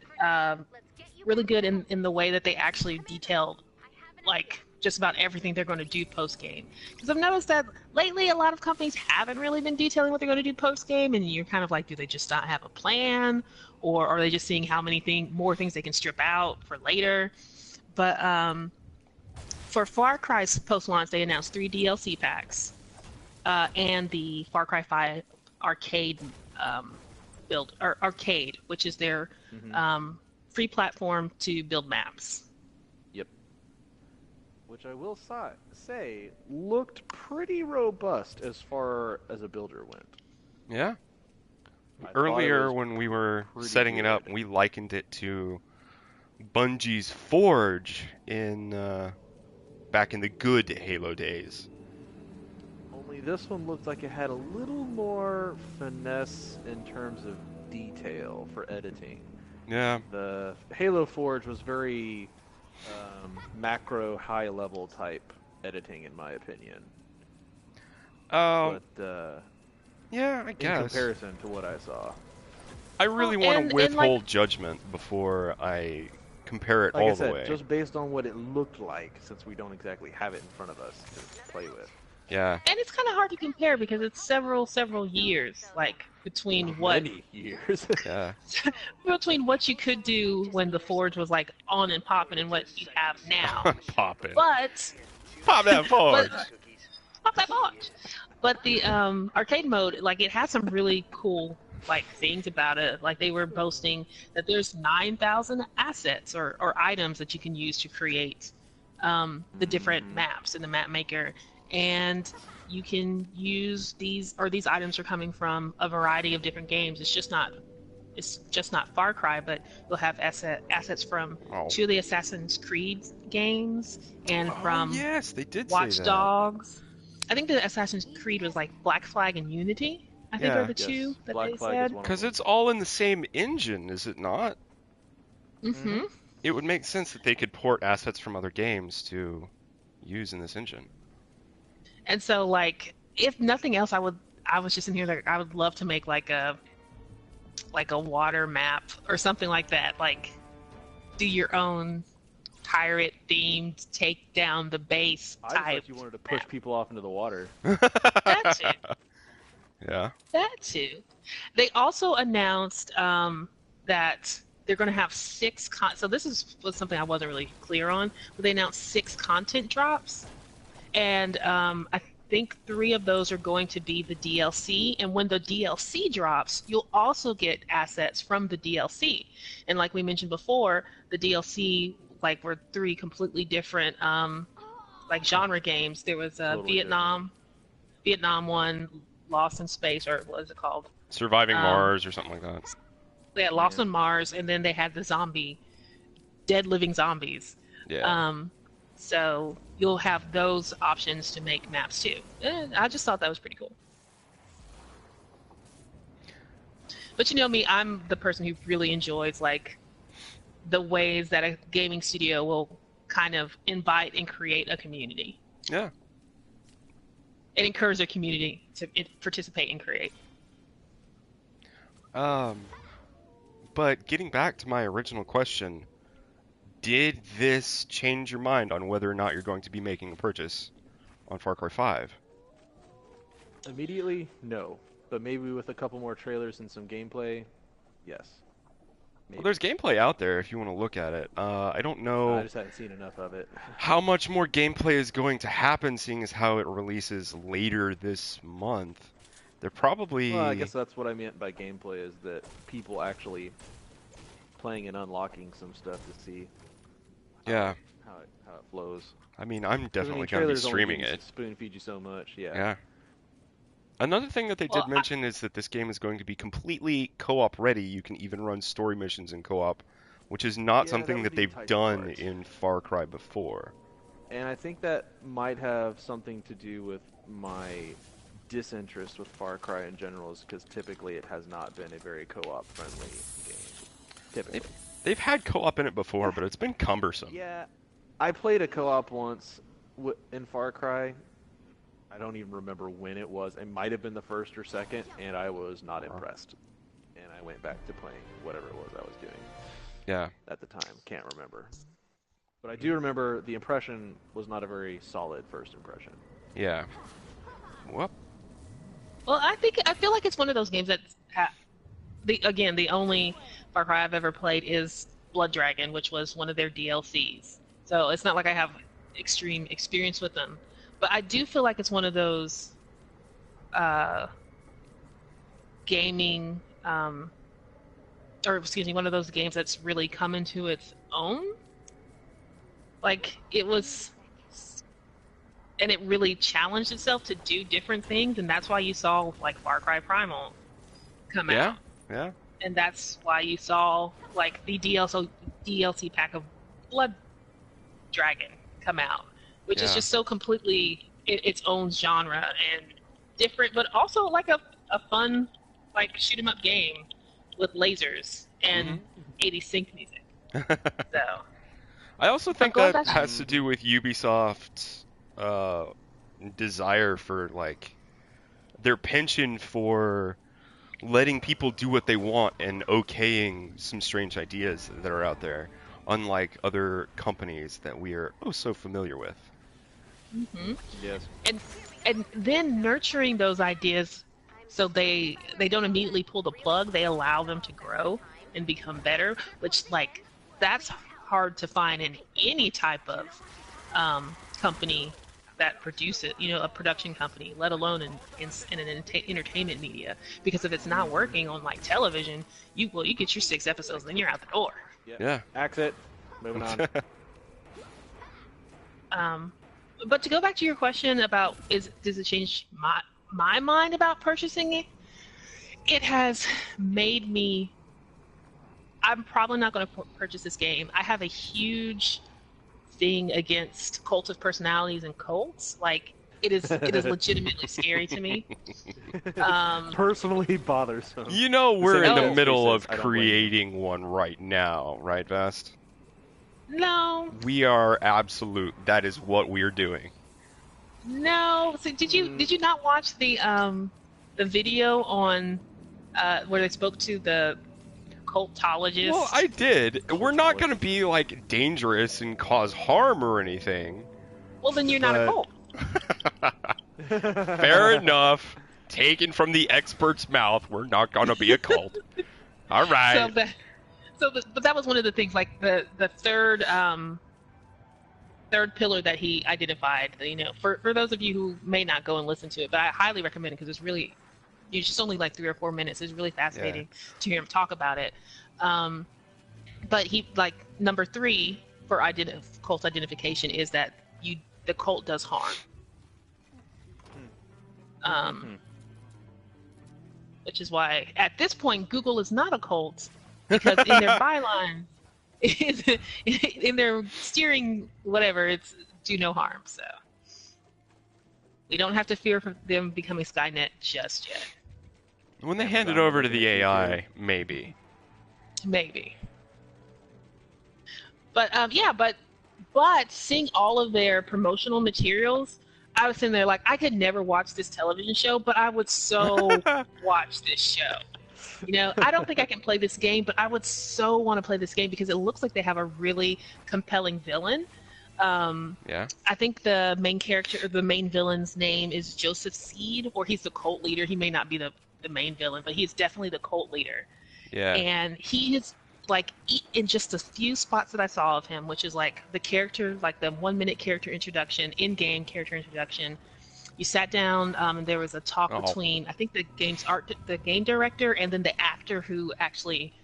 Speaker 1: Really good in the way that they actually detailed like just about everything they're going to do post-game. Because I've noticed that lately a lot of companies haven't really been detailing what they're going to do post-game, and you're kind of like, do they just not have a plan? Or are they just seeing how many more things they can strip out for later? But for Far Cry's post-launch, they announced 3 DLC packs and the Far Cry 5 arcade arcade, which is their free platform to build maps.
Speaker 3: Yep. Which I will say looked pretty robust as far as a builder went.
Speaker 2: Yeah.
Speaker 3: I
Speaker 2: Earlier when we were setting it up, we likened it to Bungie's Forge in back in the good Halo days.
Speaker 3: Only this one looked like it had a little more finesse in terms of detail for editing.
Speaker 2: Yeah.
Speaker 3: The Halo Forge was very macro, high-level type editing, in my opinion.
Speaker 2: Oh.
Speaker 3: But
Speaker 2: yeah, I guess.
Speaker 3: In comparison to what I saw.
Speaker 2: I really want to
Speaker 1: and like
Speaker 2: withhold judgment before I compare it
Speaker 3: Like
Speaker 2: all
Speaker 3: I
Speaker 2: the
Speaker 3: said,
Speaker 2: way.
Speaker 3: just based on what it looked like, since we don't exactly have it in front of us to play with.
Speaker 2: Yeah.
Speaker 1: and it's kind of hard to compare because it's several years like between what
Speaker 3: Many years.
Speaker 2: Yeah.
Speaker 1: between what you could do when the Forge was like on and popping and what you have now.
Speaker 2: Poppin'.
Speaker 1: But
Speaker 2: Pop that forge.
Speaker 1: not that much. But the arcade mode, like it has some really cool like things about it. Like they were boasting that there's 9,000 assets or items that you can use to create the different maps in the map maker, and you can use these items are coming from a variety of different games. It's just not Far Cry, but you'll have assets from two of the Assassin's Creed games and from
Speaker 2: yes, they did
Speaker 1: Watch
Speaker 2: say that.
Speaker 1: Dogs. I think the Assassin's Creed was like Black Flag and Unity. I think are the two that
Speaker 3: Black
Speaker 1: they
Speaker 3: Flag
Speaker 1: said.
Speaker 3: is one of
Speaker 2: Because
Speaker 3: them.
Speaker 2: it's all in the same engine, is it not?
Speaker 1: Mm-hmm.
Speaker 2: It would make sense that they could port assets from other games to use in this engine.
Speaker 1: And so, like, if nothing else, I was just in here like I would love to make like a water map or something like that. Like, do your own pirate themed take down the base
Speaker 3: I just
Speaker 1: type.
Speaker 3: thought you wanted to push people off into the water.
Speaker 1: That's it.
Speaker 2: Yeah.
Speaker 1: That too. They also announced that they're going to have so this was something I wasn't really clear on, but they announced 6 content drops, and I think 3 of those are going to be the DLC, and when the DLC drops, you'll also get assets from the DLC. And like we mentioned before, the DLC like were 3 completely different like genre games. There was a
Speaker 3: Totally
Speaker 1: Vietnam one, Lost in Space, or what is it called?
Speaker 2: Surviving Mars or something like that.
Speaker 1: They had Lost on Mars, and then they had the dead living zombies.
Speaker 2: Yeah.
Speaker 1: So you'll have those options to make maps too. I just thought that was pretty cool. But you know me, I'm the person who really enjoys like the ways that a gaming studio will kind of invite and create a community.
Speaker 2: Yeah.
Speaker 1: And encourage their community to participate and create.
Speaker 2: But getting back to my original question, did this change your mind on whether or not you're going to be making a purchase on Far Cry 5?
Speaker 3: Immediately, no. But maybe with a couple more trailers and some gameplay, yes. Maybe.
Speaker 2: Well, there's gameplay out there if you want to look at it. I don't know
Speaker 3: I just haven't seen enough of it.
Speaker 2: how much more gameplay is going to happen, seeing as how it releases later this month. They're probably...
Speaker 3: Well, I guess that's what I meant by gameplay, is that people actually playing and unlocking some stuff to see
Speaker 2: Yeah.
Speaker 3: how it flows.
Speaker 2: I mean, I'm
Speaker 3: 'Cause,
Speaker 2: definitely going to be
Speaker 3: trailers only
Speaker 2: streaming
Speaker 3: give you-
Speaker 2: it.
Speaker 3: spoon feed you so much, yeah.
Speaker 2: Yeah. Another thing that they did
Speaker 1: Well,
Speaker 2: mention is that this game is going to be completely co-op ready. You can even run story missions in co-op, which is not
Speaker 3: Yeah,
Speaker 2: something
Speaker 3: that
Speaker 2: that
Speaker 3: would be
Speaker 2: they've
Speaker 3: tight
Speaker 2: done
Speaker 3: part.
Speaker 2: in Far Cry before.
Speaker 3: And I think that might have something to do with my disinterest with Far Cry in general, is because typically it has not been a very co-op friendly game. Typically.
Speaker 2: They've had co-op in it before, but it's been cumbersome.
Speaker 3: Yeah, I played a co-op once in Far Cry. I don't even remember when it was. It might have been the first or second, and I was not impressed. And I went back to playing whatever it was I was doing
Speaker 2: Yeah.
Speaker 3: at the time. Can't remember. But I do remember the impression was not a very solid first impression.
Speaker 2: Yeah. Whoop.
Speaker 1: Well, I feel like it's one of those games that the only Far Cry I've ever played is Blood Dragon, which was one of their DLCs. So it's not like I have extreme experience with them, but I do feel like it's one of those gaming or excuse me, one of those games that's really come into its own. Like it was. And it really challenged itself to do different things, and that's why you saw like Far Cry Primal come out.
Speaker 2: Yeah.
Speaker 1: And that's why you saw like the DLC pack of Blood Dragon come out, which is
Speaker 2: Yeah.
Speaker 1: just so completely its own genre and different, but also like a fun like shoot 'em up game with lasers and 80s sync music. So
Speaker 2: I also think
Speaker 1: going
Speaker 2: that
Speaker 1: back-
Speaker 2: has to do with Ubisoft's desire for like their penchant for letting people do what they want and okaying some strange ideas that are out there, unlike other companies that we are oh so familiar with.
Speaker 1: Hmm.
Speaker 3: Yes.
Speaker 1: And then nurturing those ideas so they don't immediately pull the plug. They allow them to grow and become better, which like that's hard to find in any type of company that produces, a production company, let alone in an entertainment media. Because if it's not working on like television, you get your 6 episodes, then you're out the door.
Speaker 2: Yeah.
Speaker 3: Exit. Moving on.
Speaker 1: But to go back to your question about does it change my mind about purchasing it? It has made me. I'm probably not going to purchase this game. I have a huge thing against cult of personalities and cults. Like it is legitimately scary to me.
Speaker 3: Personally bothersome.
Speaker 2: You know we're in the
Speaker 1: No.
Speaker 2: middle of
Speaker 3: I don't blame you.
Speaker 2: creating one right now, right, Vest?
Speaker 1: No,
Speaker 2: We are absolute. That is what we're doing.
Speaker 1: no. So did you not watch the video on where they spoke to the cultologist?
Speaker 2: Well, I did. We're not going to be like dangerous and cause harm or anything.
Speaker 1: Well, then you're not a cult.
Speaker 2: Fair enough. Taken from the expert's mouth, we're not going to be a cult. All right.
Speaker 1: But that was one of the things, like the third pillar that he identified. For those of you who may not go and listen to it, but I highly recommend it because it's really, it's just only like 3 or 4 minutes. It's really fascinating to hear him talk about it. But he like number 3 for cult identification is that the cult does harm. Which is why at this point Google is not a cult. Because in their byline, in their steering, whatever, it's do no harm. So we don't have to fear for them becoming Skynet just yet.
Speaker 2: When they hand it over to the AI, maybe.
Speaker 1: Maybe. But but seeing all of their promotional materials, I was sitting there like I could never watch this television show, but I would so watch this show. I don't think I can play this game, but I would so want to play this game because it looks like they have a really compelling villain.
Speaker 2: Yeah.
Speaker 1: I think the main character, or the main villain's name is Joseph Seed, or he's the cult leader. He may not be the main villain, but he's definitely the cult leader.
Speaker 2: Yeah.
Speaker 1: And he is like in just a few spots that I saw of him, which is like the character, like the 1-minute character introduction, in-game character introduction. You sat down, and there was a talk between, I think, the game director, and then the actor who actually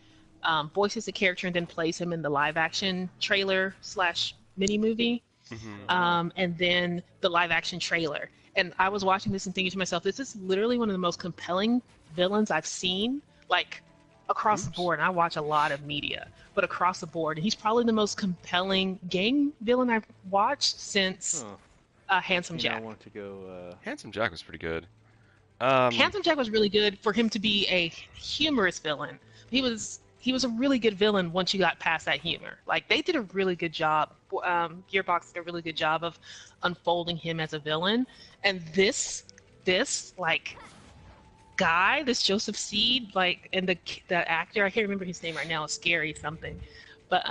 Speaker 1: voices the character and then plays him in the live-action trailer / mini-movie, and then the live-action trailer. And I was watching this and thinking to myself, this is literally one of the most compelling villains I've seen, like, across the board. And I watch a lot of media, but across the board. And he's probably the most compelling game villain I've watched since... Handsome Jack.
Speaker 3: I want to go.
Speaker 2: Handsome Jack was pretty good.
Speaker 1: Handsome Jack was really good for him to be a humorous villain. He was a really good villain once you got past that humor. Like they did a really good job. Gearbox did a really good job of unfolding him as a villain. And this like guy, this Joseph Seed, like, and the actor, I can't remember his name right now. It's Scary something, but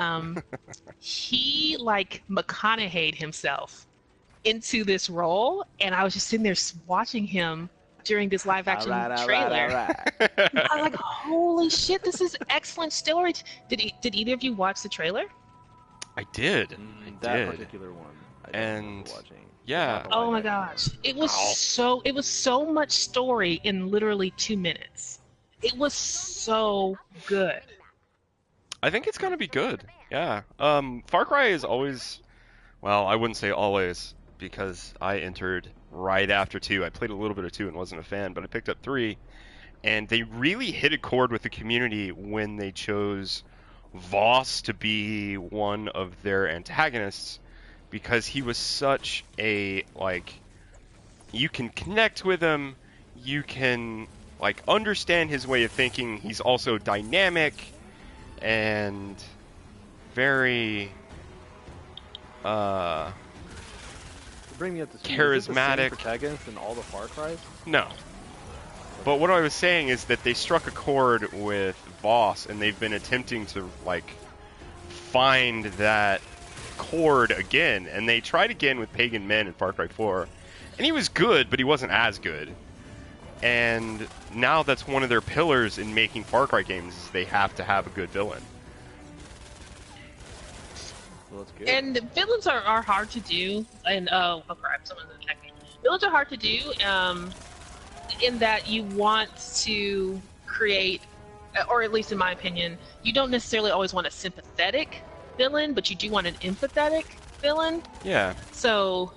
Speaker 1: he like McConaughey'd himself into this role, and I was just sitting there watching him during this live action trailer. I was like, holy shit, this is excellent story. Did either of you watch the trailer?
Speaker 2: I did.
Speaker 3: That particular one.
Speaker 2: And
Speaker 3: watching.
Speaker 2: yeah.
Speaker 1: Oh my gosh. It was so much story in literally 2 minutes. It was so good.
Speaker 2: I think it's gonna be good. Yeah. Far Cry is always, well, I wouldn't say always, because I entered right after 2. I played a little bit of 2 and wasn't a fan, but I picked up 3, and they really hit a chord with the community when they chose Voss to be one of their antagonists, because he was such a, like, you can connect with him, you can, like, understand his way of thinking. He's also dynamic and very
Speaker 3: Bring me up to speed.
Speaker 2: charismatic.
Speaker 3: Is it the same protagonist in all the Far Cries?
Speaker 2: No. But what I was saying is that they struck a chord with Voss, and they've been attempting to like find that chord again, and they tried again with Pagan Men in Far Cry 4, and he was good, but he wasn't as good. And now that's one of their pillars in making Far Cry games, is they have to have a good villain.
Speaker 3: Well, that's good.
Speaker 1: And villains are hard to do, and oh crap, someone's attacking. Villains are hard to do, in that you want to create, or at least in my opinion, you don't necessarily always want a sympathetic villain, but you do want an empathetic villain.
Speaker 2: Yeah.
Speaker 1: So,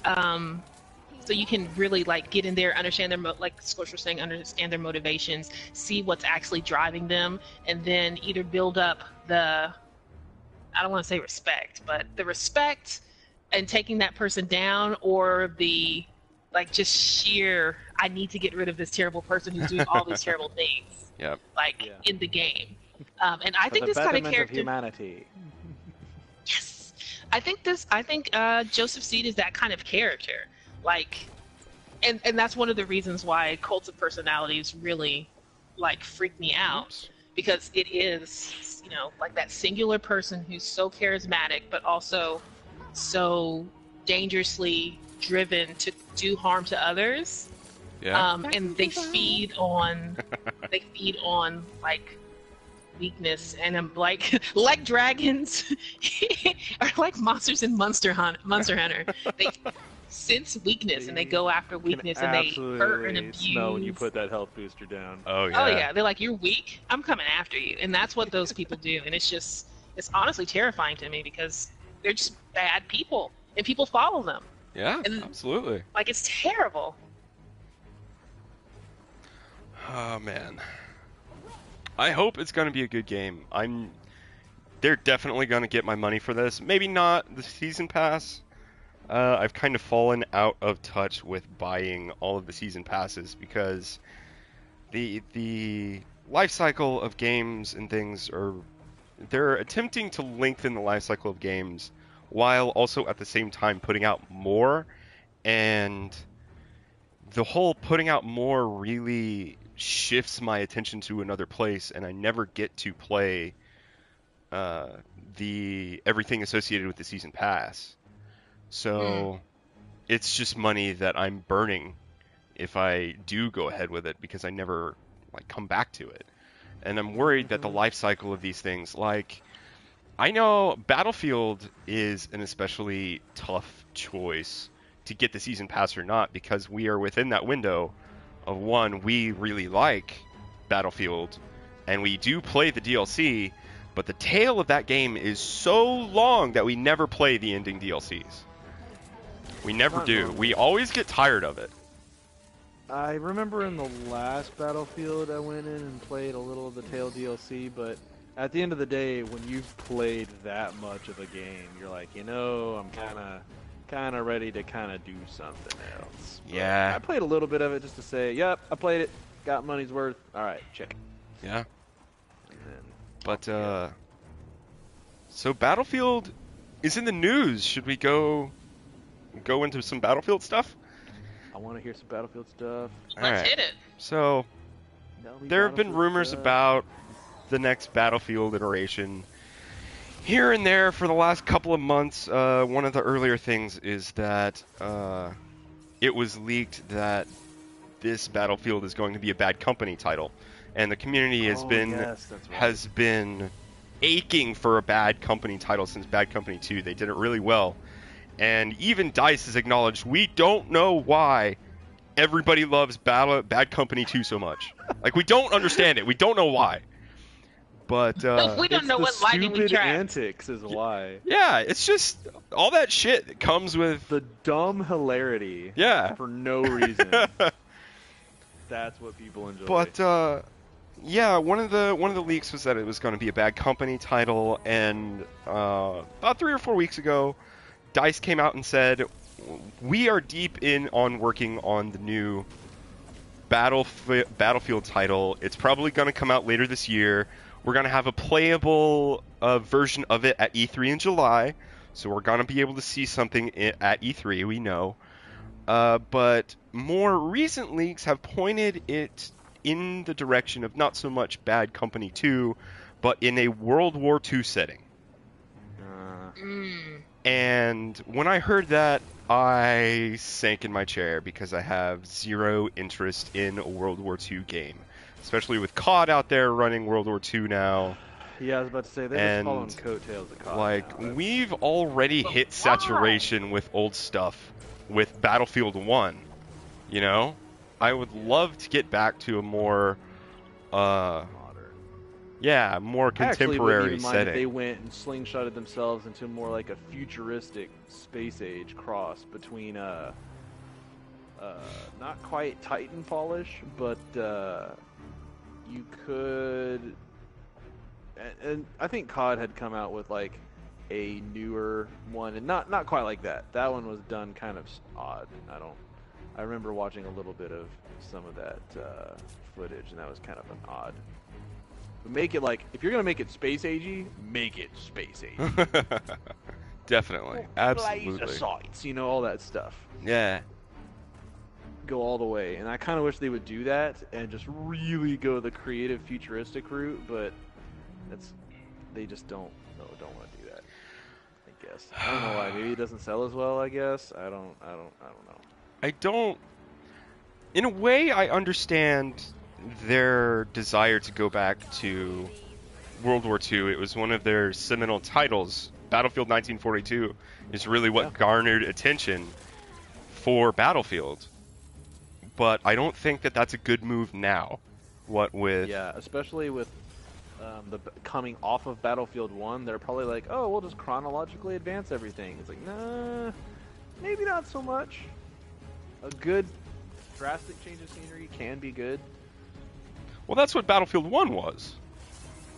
Speaker 1: so you can really like get in there, understand their like Scorch was saying, understand their motivations, see what's actually driving them, and then either build up the, I don't want to say respect, but the respect and taking that person down, or the like just sheer, I need to get rid of this terrible person who's doing all these terrible things.
Speaker 2: Yep.
Speaker 1: Like in the game. And I think
Speaker 3: For the
Speaker 1: this kind of
Speaker 3: betterment
Speaker 1: character.
Speaker 3: humanity.
Speaker 1: Yes, I think Joseph Seed is that kind of character. Like, and that's one of the reasons why Cults of Personalities really like freak me out, because it is, you know, like that singular person who's so charismatic but also so dangerously driven to do harm to others.
Speaker 2: Yeah.
Speaker 1: And they feed on like weakness, and I'm like dragons or like monsters in Monster Hunter. They sense weakness and they go after weakness, and they hurt and abuse.
Speaker 3: Smell when you put that health booster down.
Speaker 2: Oh yeah.
Speaker 1: Oh yeah, they're like, you're weak, I'm coming after you, and that's what those people do. And it's honestly terrifying to me, because they're just bad people, and people follow them.
Speaker 2: Yeah,
Speaker 1: And,
Speaker 2: absolutely.
Speaker 1: like, it's terrible.
Speaker 2: Oh man. I hope it's going to be a good game. They're definitely going to get my money for this. Maybe not the season pass. I've kind of fallen out of touch with buying all of the season passes, because the life cycle of games and things they're attempting to lengthen the life cycle of games while also at the same time putting out more, and the whole putting out more really shifts my attention to another place, and I never get to play the everything associated with the season pass. So it's just money that I'm burning if I do go ahead with it, because I never like come back to it. And I'm worried that the life cycle of these things, like, I know Battlefield is an especially tough choice to get the season pass or not, because we are within that window of, one, we really like Battlefield and we do play the DLC, but the tail of that game is so long that we never play the ending DLCs. We never do.
Speaker 3: Normal.
Speaker 2: We always get tired of it.
Speaker 3: I remember in the last Battlefield I went in and played a little of the tail DLC, but at the end of the day, when you've played that much of a game, you're like, you know, I'm kind of ready to kind of do something else. But
Speaker 2: Yeah.
Speaker 3: I played a little bit of it just to say, yep, I played it, got money's worth. All right, check.
Speaker 2: Yeah.
Speaker 3: And then,
Speaker 2: But, so Battlefield is in the news. Should we go into some Battlefield stuff?
Speaker 3: I want to hear some Battlefield stuff.
Speaker 1: Let's
Speaker 2: Alright.
Speaker 1: hit it.
Speaker 2: So,
Speaker 3: Tell me
Speaker 2: there have been
Speaker 3: Battlefield
Speaker 2: rumors
Speaker 3: stuff.
Speaker 2: about the next Battlefield iteration here and there for the last couple of months. One of the earlier things is that it was leaked that this Battlefield is going to be a Bad Company title, and the community has
Speaker 3: Yes, that's right.
Speaker 2: has been aching for a Bad Company title since Bad Company 2. They did it really well, and even DICE has acknowledged, we don't know why everybody loves Bad Company 2 so much. Like, we don't understand it. We don't know why. But
Speaker 1: We don't
Speaker 3: It's
Speaker 1: know
Speaker 3: the
Speaker 1: what lightning we
Speaker 3: stupid
Speaker 1: track.
Speaker 3: antics is why.
Speaker 2: yeah, it's just all that shit that comes with.
Speaker 3: The dumb hilarity.
Speaker 2: Yeah.
Speaker 3: For no reason. That's what people enjoy.
Speaker 2: But yeah, one of the leaks was that it was going to be a Bad Company title, and about 3 or 4 weeks ago, DICE came out and said, we are deep in on working on the new Battlefield title. It's probably going to come out later this year. We're going to have a playable version of it at E3 in July, so we're going to be able to see something at E3, we know. but more recent leaks have pointed it in the direction of not so much Bad Company 2, but in a World War II setting. And when I heard that, I sank in my chair because I have zero interest in a World War II game, especially with COD out there running World War II now.
Speaker 3: Yeah, I was about to say, they're just following coattails of COD
Speaker 2: Like,
Speaker 3: now.
Speaker 2: we've already hit saturation with old stuff with Battlefield 1, you know? I would love to get back to a more,
Speaker 3: Modern.
Speaker 2: yeah, more
Speaker 3: I actually wouldn't
Speaker 2: contemporary
Speaker 3: even mind if they
Speaker 2: setting.
Speaker 3: went and slingshotted themselves into more like a futuristic space age cross between not quite Titanfall-ish, but you could, and I think COD had come out with like a newer one, and not quite like that. That one was done kind of odd. I remember watching a little bit of some of that footage, and that was kind of an odd. But make it like, if you're gonna make it space agey, make it space agey.
Speaker 2: Definitely, absolutely.
Speaker 3: Laser sights, you know, all that stuff.
Speaker 2: Yeah.
Speaker 3: Go all the way, and I kind of wish they would do that and just really go the creative, futuristic route. But they just don't want to do that. I guess I don't know why. Maybe it doesn't sell as well. I guess I don't know.
Speaker 2: In a way, I understand their desire to go back to World War II. It was one of their seminal titles. Battlefield 1942 is really what garnered attention for Battlefield. But I don't think that that's a good move now. What with...
Speaker 3: Yeah, especially with the coming off of Battlefield 1, they're probably like, oh, we'll just chronologically advance everything. It's like, nah, maybe not so much. A good drastic change of scenery can be good.
Speaker 2: Well, that's what Battlefield 1 was.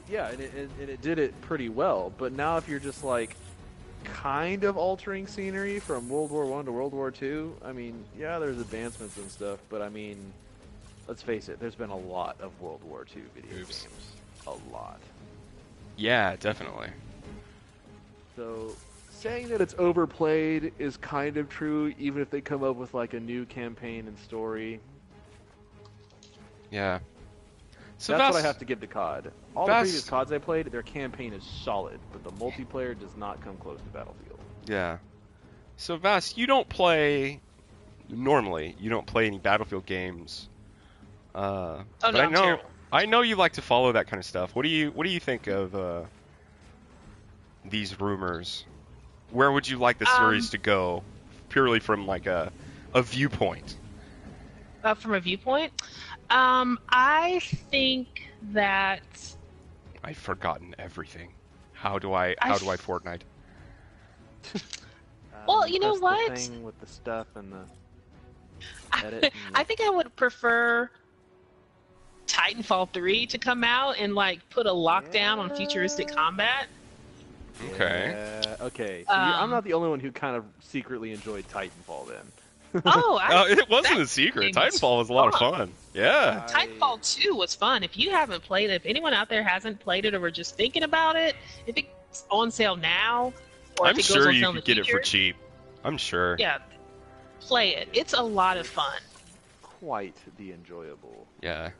Speaker 3: Yeah, and it did it pretty well. But now if you're just like kind of altering scenery from World War I to World War II, I mean, yeah, there's advancements and stuff, but I mean, let's face it, there's been a lot of World War II video games. A lot.
Speaker 2: Yeah, definitely.
Speaker 3: So, saying that it's overplayed is kind of true, even if they come up with like a new campaign and story.
Speaker 2: Yeah. So
Speaker 3: that's what I have to give to COD. All the previous CODs I played, their campaign is solid, but the multiplayer does not come close to Battlefield.
Speaker 2: Yeah. So Vass, you don't play normally. You don't play any Battlefield games.
Speaker 1: No,
Speaker 2: I'm
Speaker 1: terrible.
Speaker 2: I know you like to follow that kind of stuff. What do you think of these rumors? Where would you like the series to go, purely from like a viewpoint?
Speaker 1: From a viewpoint, I think that
Speaker 2: I've forgotten everything. How do I Fortnite?
Speaker 1: Well, you know
Speaker 3: Press
Speaker 1: what?
Speaker 3: The thing with the stuff and the edit. And
Speaker 1: I think I would prefer Titanfall 3 to come out and like put a lockdown on futuristic combat.
Speaker 2: Okay.
Speaker 3: Okay. So I'm not the only one who kind of secretly enjoyed Titanfall then.
Speaker 2: It wasn't a secret. Titanfall was a lot of fun. Yeah.
Speaker 1: Titanfall 2 was fun. If you haven't played it, if anyone out there hasn't played it or were just thinking about it, if it's on sale now, or
Speaker 2: I'm
Speaker 1: if it goes
Speaker 2: sure
Speaker 1: on
Speaker 2: you
Speaker 1: sale in
Speaker 2: could
Speaker 1: the
Speaker 2: get it
Speaker 1: future,
Speaker 2: for cheap. I'm sure.
Speaker 1: yeah, play it. It's a lot of fun.
Speaker 3: Quite the enjoyable.
Speaker 2: Yeah.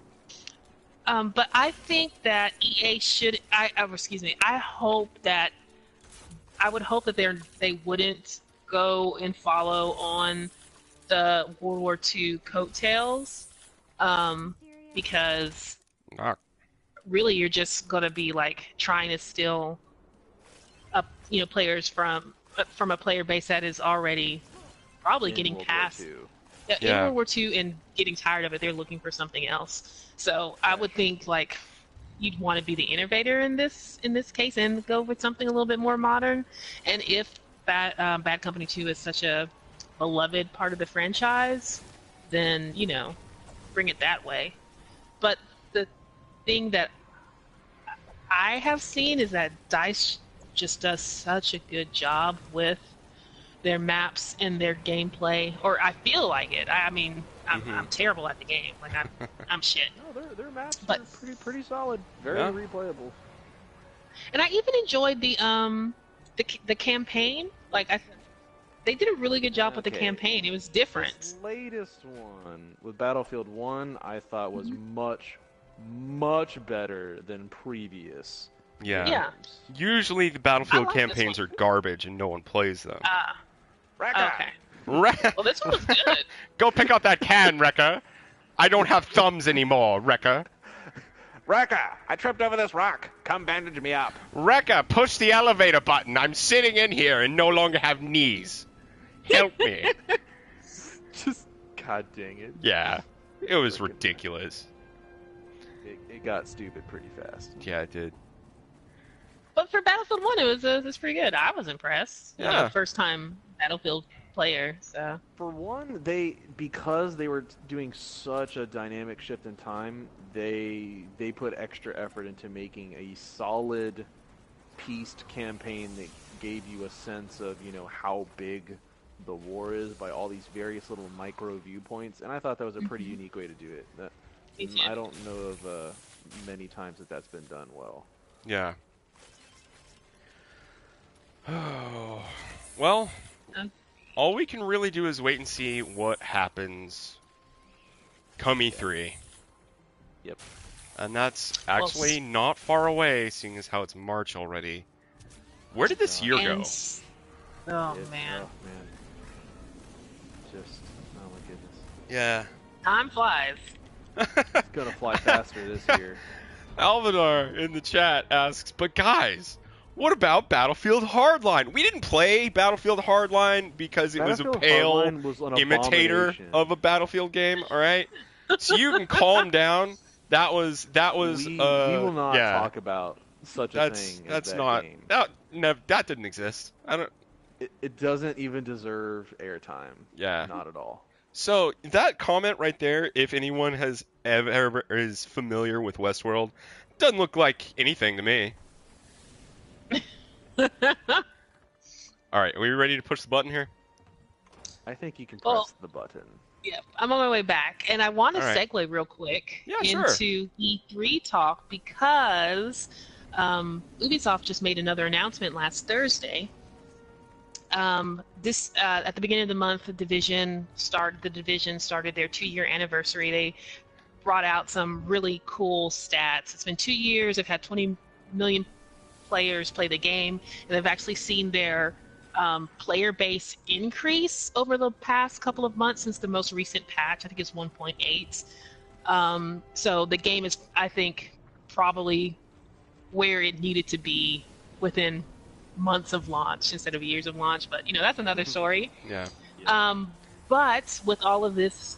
Speaker 1: But I think that EA should. I would hope that they wouldn't go and follow on the World War II coattails, because really you're just gonna be like trying to steal up, players from a player base that is already probably getting past in World War II and getting tired of it. They're looking for something else. So I would think like you'd want to be the innovator in this case and go with something a little bit more modern. And if Bad Company 2 is such a beloved part of the franchise, then bring it that way. But the thing that I have seen is that DICE just does such a good job with their maps and their gameplay, or I feel like it. I mean, I'm terrible at the game. Like I'm shit.
Speaker 3: No, their maps are pretty solid. Very replayable.
Speaker 1: And I even enjoyed the campaign. Like They did a really good job with the
Speaker 3: Okay.
Speaker 1: campaign. It was different.
Speaker 3: This latest one with Battlefield 1, I thought was much, much better than previous.
Speaker 2: Yeah.
Speaker 1: Yeah.
Speaker 3: games.
Speaker 2: Usually the Battlefield
Speaker 1: like this
Speaker 2: campaigns
Speaker 1: one.
Speaker 2: are garbage and no one plays them.
Speaker 1: Okay.
Speaker 2: Re-
Speaker 1: Well, this one was good.
Speaker 2: Go pick up that can, Rekka. I don't have thumbs anymore, Rekka.
Speaker 3: Rekka, I tripped over this rock. Come bandage me up.
Speaker 2: Rekka, push the elevator button. I'm sitting in here and no longer have knees. Help me.
Speaker 3: Just, god dang it.
Speaker 2: Yeah, it was
Speaker 3: Freaking-
Speaker 2: ridiculous.
Speaker 3: It got stupid pretty fast.
Speaker 2: Yeah, it did.
Speaker 1: But for Battlefield 1, it was pretty good. I was impressed. You know,
Speaker 2: Yeah.
Speaker 1: first time Battlefield player, so.
Speaker 3: For one, because they were doing such a dynamic shift in time, they put extra effort into making a solid pieced campaign that gave you a sense of, how big the war is by all these various little micro viewpoints, and I thought that was a pretty unique way to do it.
Speaker 1: Me too.
Speaker 3: I don't know of many times that's been done well.
Speaker 2: Yeah. Oh, well, all we can really do is wait and see what happens come E3.
Speaker 3: Yep.
Speaker 2: And that's actually not far away, seeing as how it's March already. Where did this year go?
Speaker 1: Oh,
Speaker 3: It's
Speaker 1: man.
Speaker 3: rough, man. Just, oh my goodness.
Speaker 2: Yeah.
Speaker 1: Time flies.
Speaker 3: It's gonna fly faster this year.
Speaker 2: Alvadar in the chat asks, but guys, what about Battlefield Hardline? We didn't play Battlefield Hardline because it was a
Speaker 3: Battlefield
Speaker 2: pale
Speaker 3: Hardline was an
Speaker 2: imitator
Speaker 3: abomination.
Speaker 2: of a Battlefield game, alright? So you can calm down. That was
Speaker 3: we will not
Speaker 2: yeah,
Speaker 3: talk about such a
Speaker 2: that's
Speaker 3: thing
Speaker 2: that's
Speaker 3: as that
Speaker 2: not
Speaker 3: game.
Speaker 2: that didn't exist. I don't
Speaker 3: It doesn't even deserve airtime.
Speaker 2: yeah.
Speaker 3: Not at all.
Speaker 2: So that comment right there, if anyone has ever is familiar with Westworld, doesn't look like anything to me. All right, are we ready to push the button here?
Speaker 3: I think you can press
Speaker 1: Well-
Speaker 3: the button.
Speaker 1: Yep, I'm on my way back, and I want to
Speaker 2: All right.
Speaker 1: segue real quick
Speaker 2: Yeah, sure.
Speaker 1: into E3 talk because Ubisoft just made another announcement last Thursday. This at the beginning of the month, the division started their 2-year anniversary. They brought out some really cool stats. It's been 2 years. They've had 20 million players play the game, and they've actually seen their player base increase over the past couple of months since the most recent patch. I think it's 1.8. So the game is, I think, probably where it needed to be within months of launch instead of years of launch. But that's another story.
Speaker 2: Yeah.
Speaker 1: But with all of this,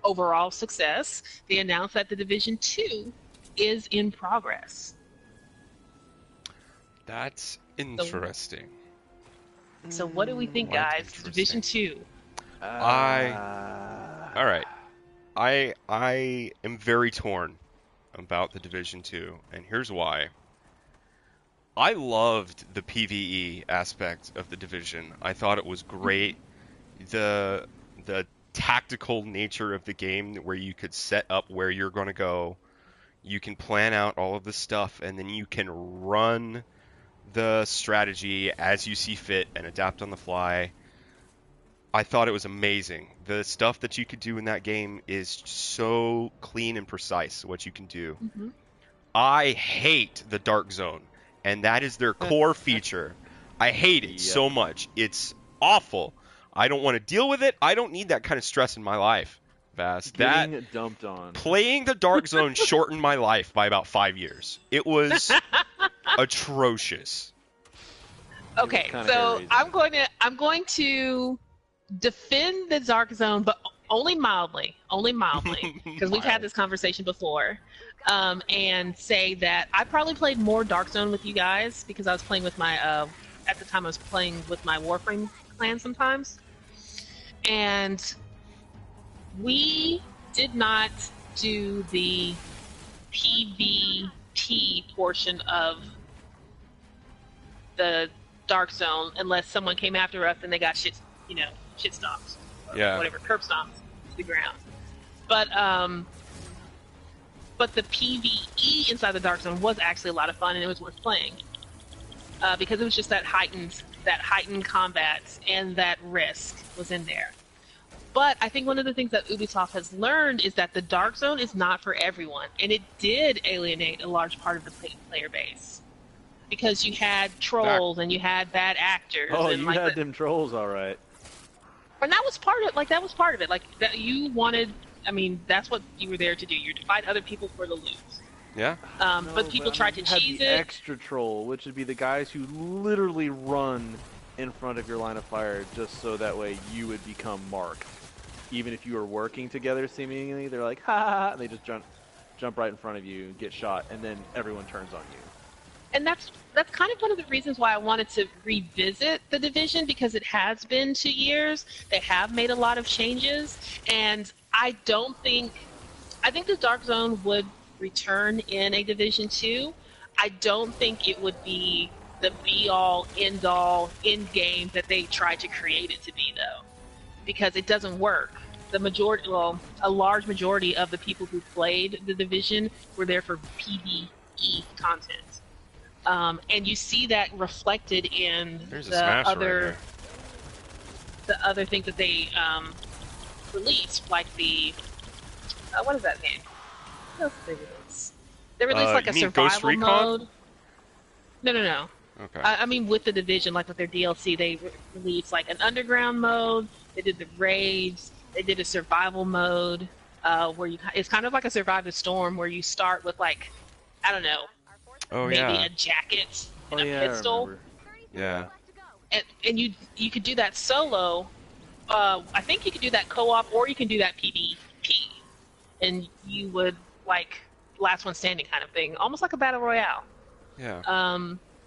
Speaker 1: overall success, they announced that the Division 2 is in progress.
Speaker 2: That's interesting.
Speaker 1: So what do we think,
Speaker 2: Quite
Speaker 1: guys?
Speaker 2: interesting.
Speaker 1: Division 2.
Speaker 2: All right. I am very torn about the Division 2, and here's why. I loved the PvE aspect of the Division. I thought it was great. The tactical nature of the game, where you could set up where you're going to go, you can plan out all of the stuff, and then you can run the strategy as you see fit and adapt on the fly. I thought it was amazing. The stuff that you could do in that game is so clean and precise, what you can do.
Speaker 1: Mm-hmm.
Speaker 2: I hate the Dark Zone, and that is their core feature. I hate it so much. It's awful. I don't want to deal with it. I don't need that kind of stress in my life, Vass.
Speaker 3: Getting dumped on.
Speaker 2: Playing the Dark Zone shortened my life by about 5 years. It was atrocious.
Speaker 1: Okay,
Speaker 3: kinda
Speaker 1: so
Speaker 3: hair-raising.
Speaker 1: I'm going to defend the Dark Zone, but only mildly, because we've had this conversation before, and say that I probably played more Dark Zone with you guys because I was playing with my at the time I was playing with my Warframe clan sometimes, and we did not do the PvP portion of the Dark Zone unless someone came after us and they got shit stomped.
Speaker 2: Yeah.
Speaker 1: Whatever, curb stomped to the ground. But the PvE inside the Dark Zone was actually a lot of fun, and it was worth playing because it was just that heightened heightened combat and that risk was in there. But I think one of the things that Ubisoft has learned is that the Dark Zone is not for everyone, and it did alienate a large part of the player base because you had trolls and you had bad actors.
Speaker 3: Oh,
Speaker 1: and
Speaker 3: you
Speaker 1: like
Speaker 3: had them trolls, all right.
Speaker 1: And that was part of it. That was part of it. Like that you wanted. I mean, that's what you were there to do. You're to fight other people for the loot.
Speaker 2: Yeah.
Speaker 1: But people tried to cheese
Speaker 3: the
Speaker 1: it.
Speaker 3: Extra troll, which would be the guys who literally run in front of your line of fire, just so that way you would become marked. Even if you were working together, seemingly, they're like, ha ha ha, and they just jump right in front of you, get shot, and then everyone turns on you.
Speaker 1: And that's kind of one of the reasons why I wanted to revisit The Division, because it has been 2 years. They have made a lot of changes, and I think the Dark Zone would return in a Division 2. I don't think it would be the be-all, end-all, end-game that they tried to create it to be, though, because it doesn't work. A large majority of the people who played The Division were there for PvE content. And you see that reflected in the other things that they released, like the what is that name? What else did they release? They released like a survival mode. No.
Speaker 2: Okay.
Speaker 1: I mean, with The Division, like with their DLC, they released like an underground mode. They did the raids. They did a survival mode where it's kind of like a Survive the Storm, where you start with like, I don't know. Maybe a jacket and a pistol.
Speaker 2: Yeah.
Speaker 1: And you could do that solo. I think you could do that co-op, or you can do that PvP. And you would like last one standing kind of thing, almost like a battle royale.
Speaker 2: Yeah.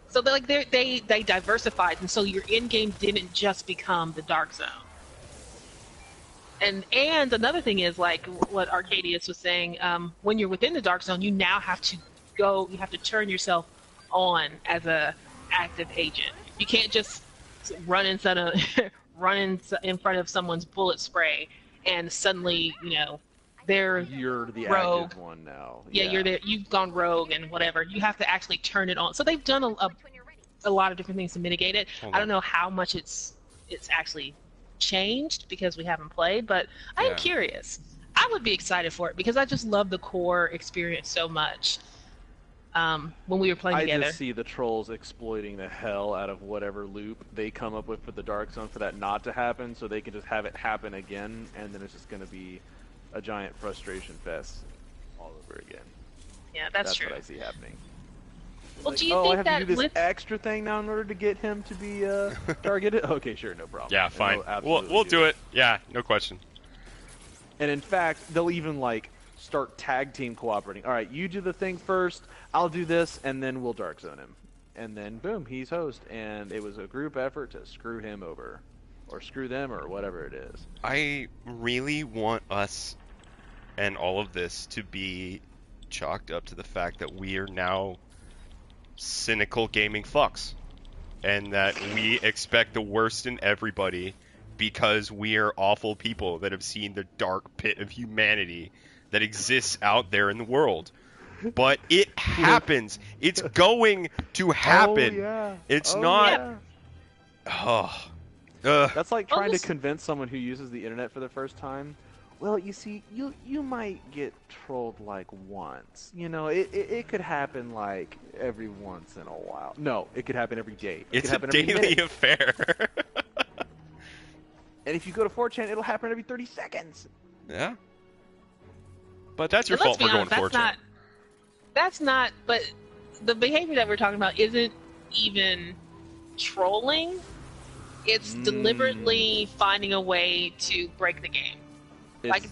Speaker 1: So they diversified, and so your end game didn't just become the Dark Zone. And another thing is like what Arcadius was saying. When you're within the Dark Zone, you now have to turn yourself on as a active agent. You can't just run in front of someone's bullet spray and suddenly, you're
Speaker 3: the
Speaker 1: rogue.
Speaker 3: active one now.
Speaker 1: Yeah, you're there. You've gone rogue and whatever. You have to actually turn it on. So they've done a lot of different things to mitigate it. I don't know how much it's actually changed because we haven't played, but I am curious. I would be excited for it because I just love the core experience so much. When we were playing together.
Speaker 3: I just see the trolls exploiting the hell out of whatever loop they come up with for the Dark Zone for that not to happen, so they can just have it happen again, and then it's just going to be a giant frustration fest all over again.
Speaker 1: Yeah, that's true.
Speaker 3: That's what I see happening.
Speaker 1: Well,
Speaker 3: like,
Speaker 1: do you think
Speaker 3: I have
Speaker 1: that
Speaker 3: to do this extra thing now in order to get him to be targeted? Okay, sure, no problem.
Speaker 2: Yeah, fine.
Speaker 3: We'll
Speaker 2: do it. Yeah, no question.
Speaker 3: And in fact, they'll even like start tag team cooperating. All right, you do the thing first, I'll do this, and then we'll Dark Zone him. And then boom, he's host, and it was a group effort to screw him over, or screw them, or whatever it is.
Speaker 2: I really want us and all of this to be chalked up to the fact that we are now cynical gaming fucks, and that we expect the worst in everybody because we are awful people that have seen the dark pit of humanity that exists out there in the world. But it happens. It's going to happen.
Speaker 3: Oh, yeah.
Speaker 2: It's not.
Speaker 3: Yeah.
Speaker 2: Oh.
Speaker 3: That's like trying to convince someone who uses the internet for the first time. Well, you see, you might get trolled like once. It could happen like every once in a while. No, it could happen every day.
Speaker 2: It's a daily affair.
Speaker 3: And if you go to 4chan, it'll happen every 30 seconds.
Speaker 2: Yeah. But that's your fault for going 4chan.
Speaker 1: That's not, but the behavior that we're talking about isn't even trolling. It's deliberately finding a way to break the game.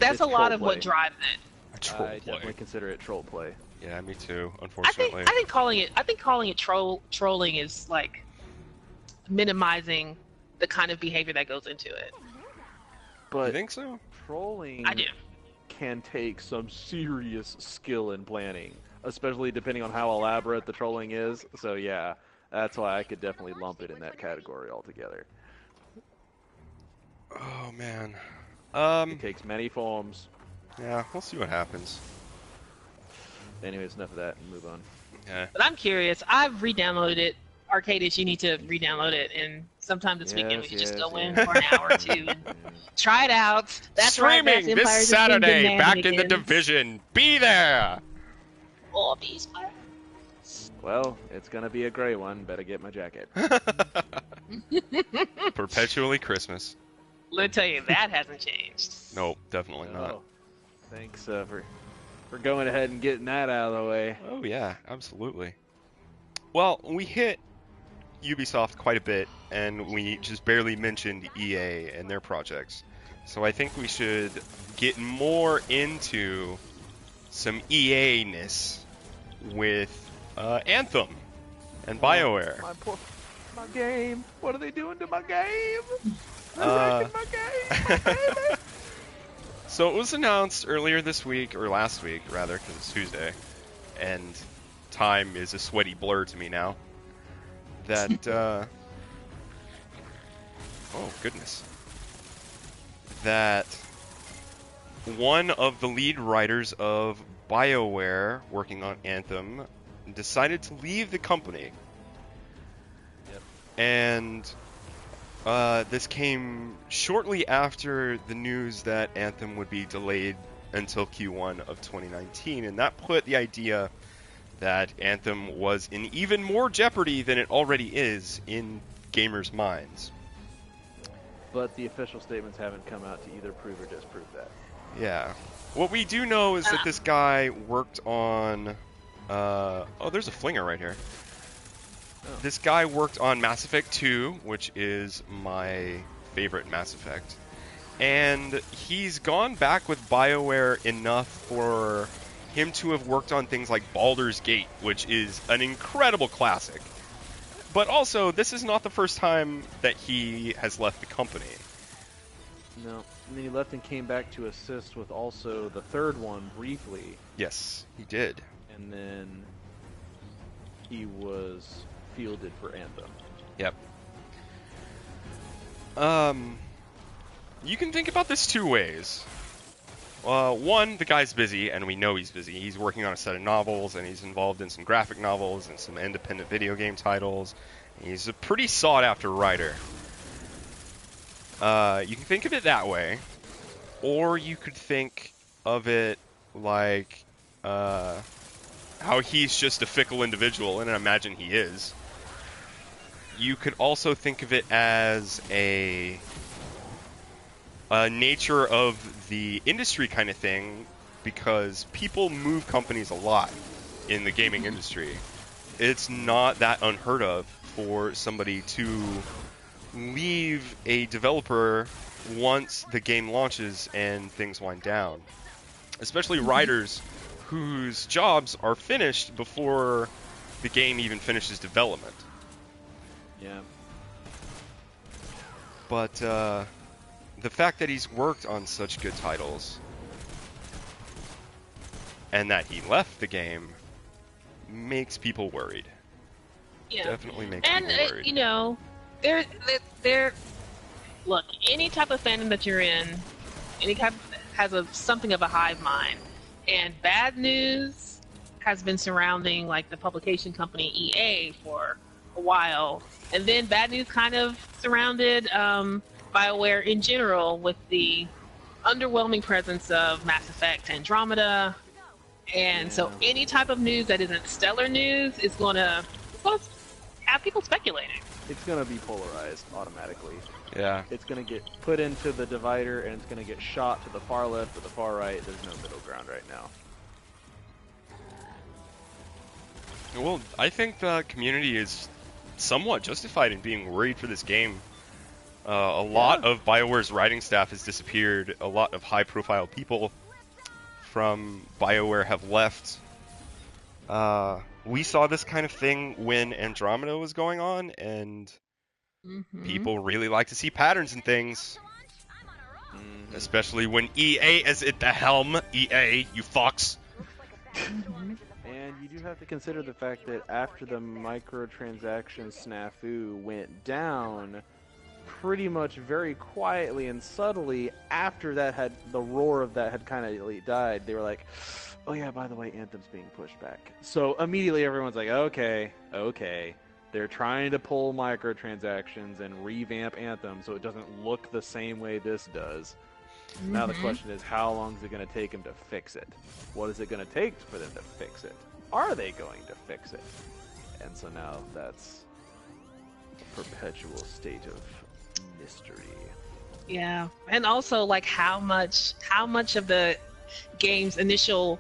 Speaker 1: That's a lot of what drives it.
Speaker 3: I definitely consider it troll play.
Speaker 2: Yeah, me too, unfortunately.
Speaker 1: I think calling it trolling is like minimizing the kind of behavior that goes into it.
Speaker 3: But
Speaker 2: you think so?
Speaker 3: Trolling
Speaker 1: I do.
Speaker 3: Can take some serious skill in planning, especially depending on how elaborate the trolling is. So yeah, that's why I could definitely lump it in that category altogether.
Speaker 2: Oh man.
Speaker 3: It takes many forms.
Speaker 2: Yeah, we'll see what happens.
Speaker 3: Anyways, enough of that and move on.
Speaker 2: Yeah.
Speaker 1: But I'm curious. I've re-downloaded it. Arcadius, you need to re-download it and Sometime this weekend we
Speaker 3: Yes,
Speaker 1: could just
Speaker 3: yes,
Speaker 1: go in
Speaker 3: yes.
Speaker 1: for an hour or two and try it out. That's right, that's
Speaker 2: Streaming this
Speaker 1: Empires of Kingdom
Speaker 2: Saturday, back in the
Speaker 1: Manigans.
Speaker 2: division. Be there.
Speaker 1: Or Beast Fighter.
Speaker 3: Well, it's gonna be a gray one. Better get my jacket.
Speaker 2: Perpetually Christmas.
Speaker 1: Let me tell you, that hasn't changed.
Speaker 2: No, definitely not.
Speaker 3: Oh, thanks for going ahead and getting that out of the way.
Speaker 2: Oh yeah, absolutely. Well, we hit Ubisoft quite a bit, and we just barely mentioned EA and their projects. So I think we should get more into some EA-ness with Anthem and BioWare.
Speaker 3: My game. What are they doing to my game? They're
Speaker 2: Uh,
Speaker 3: wrecking my game, my baby.
Speaker 2: So it was announced earlier this week, or last week rather, because it's Tuesday, and time is a sweaty blur to me now, that, oh goodness, that one of the lead writers of BioWare working on Anthem decided to leave the company.
Speaker 3: Yep.
Speaker 2: And this came shortly after the news that Anthem would be delayed until Q1 of 2019, and that put the idea that Anthem was in even more jeopardy than it already is in gamers' minds.
Speaker 3: But the official statements haven't come out to either prove or disprove that.
Speaker 2: Yeah. What we do know is that this guy worked on... oh, there's a flinger right here.
Speaker 3: Oh.
Speaker 2: This guy worked on Mass Effect 2, which is my favorite Mass Effect. And he's gone back with BioWare enough for him to have worked on things like Baldur's Gate, which is an incredible classic. But also, this is not the first time that he has left the company.
Speaker 3: No. And then he left and came back to assist with also the third one briefly.
Speaker 2: Yes, he did.
Speaker 3: And then he was fielded for Anthem.
Speaker 2: Yep. You can think about this two ways. One, the guy's busy, and we know he's busy. He's working on a set of novels, and he's involved in some graphic novels and some independent video game titles. He's a pretty sought-after writer. You can think of it that way, or you could think of it like how he's just a fickle individual, and I imagine he is. You could also think of it as a nature of the industry kind of thing, because people move companies a lot in the gaming industry. It's not that unheard of for somebody to leave a developer once the game launches and things wind down. Especially writers whose jobs are finished before the game even finishes development.
Speaker 3: Yeah.
Speaker 2: But the fact that he's worked on such good titles and that he left the game makes people worried.
Speaker 1: Yeah.
Speaker 2: Definitely makes
Speaker 1: And
Speaker 2: people worried.
Speaker 1: you know, there. Look, any type of fandom that you're in, any type has something of a hive mind, and bad news has been surrounding like the publication company EA for a while, and then bad news kind of surrounded BioWare in general with the underwhelming presence of Mass Effect Andromeda, and so any type of news that isn't stellar news is going to have people speculating.
Speaker 3: It's going to be polarized automatically.
Speaker 2: Yeah.
Speaker 3: It's going to get put into the divider, and it's going to get shot to the far left or the far right. There's no middle ground right now.
Speaker 2: Well, I think the community is somewhat justified in being worried for this game. A lot of BioWare's writing staff has disappeared. A lot of high-profile people from BioWare have left. We saw this kind of thing when Andromeda was going on, and people really like to see patterns in things. Especially when EA is at the helm. EA, you fucks.
Speaker 3: And you do have to consider the fact that after the microtransaction snafu went down, pretty much very quietly and subtly, after that had the roar of that had kind of died, they were like, oh yeah, by the way, Anthem's being pushed back. So immediately everyone's like, okay, They're trying to pull microtransactions and revamp Anthem so it doesn't look the same way this does. Now the question is, how long is it going to take them to fix it? What is it going to take for them to fix it? Are they going to fix it? And so now that's a perpetual state of mystery.
Speaker 1: Yeah, and also like how much of the game's initial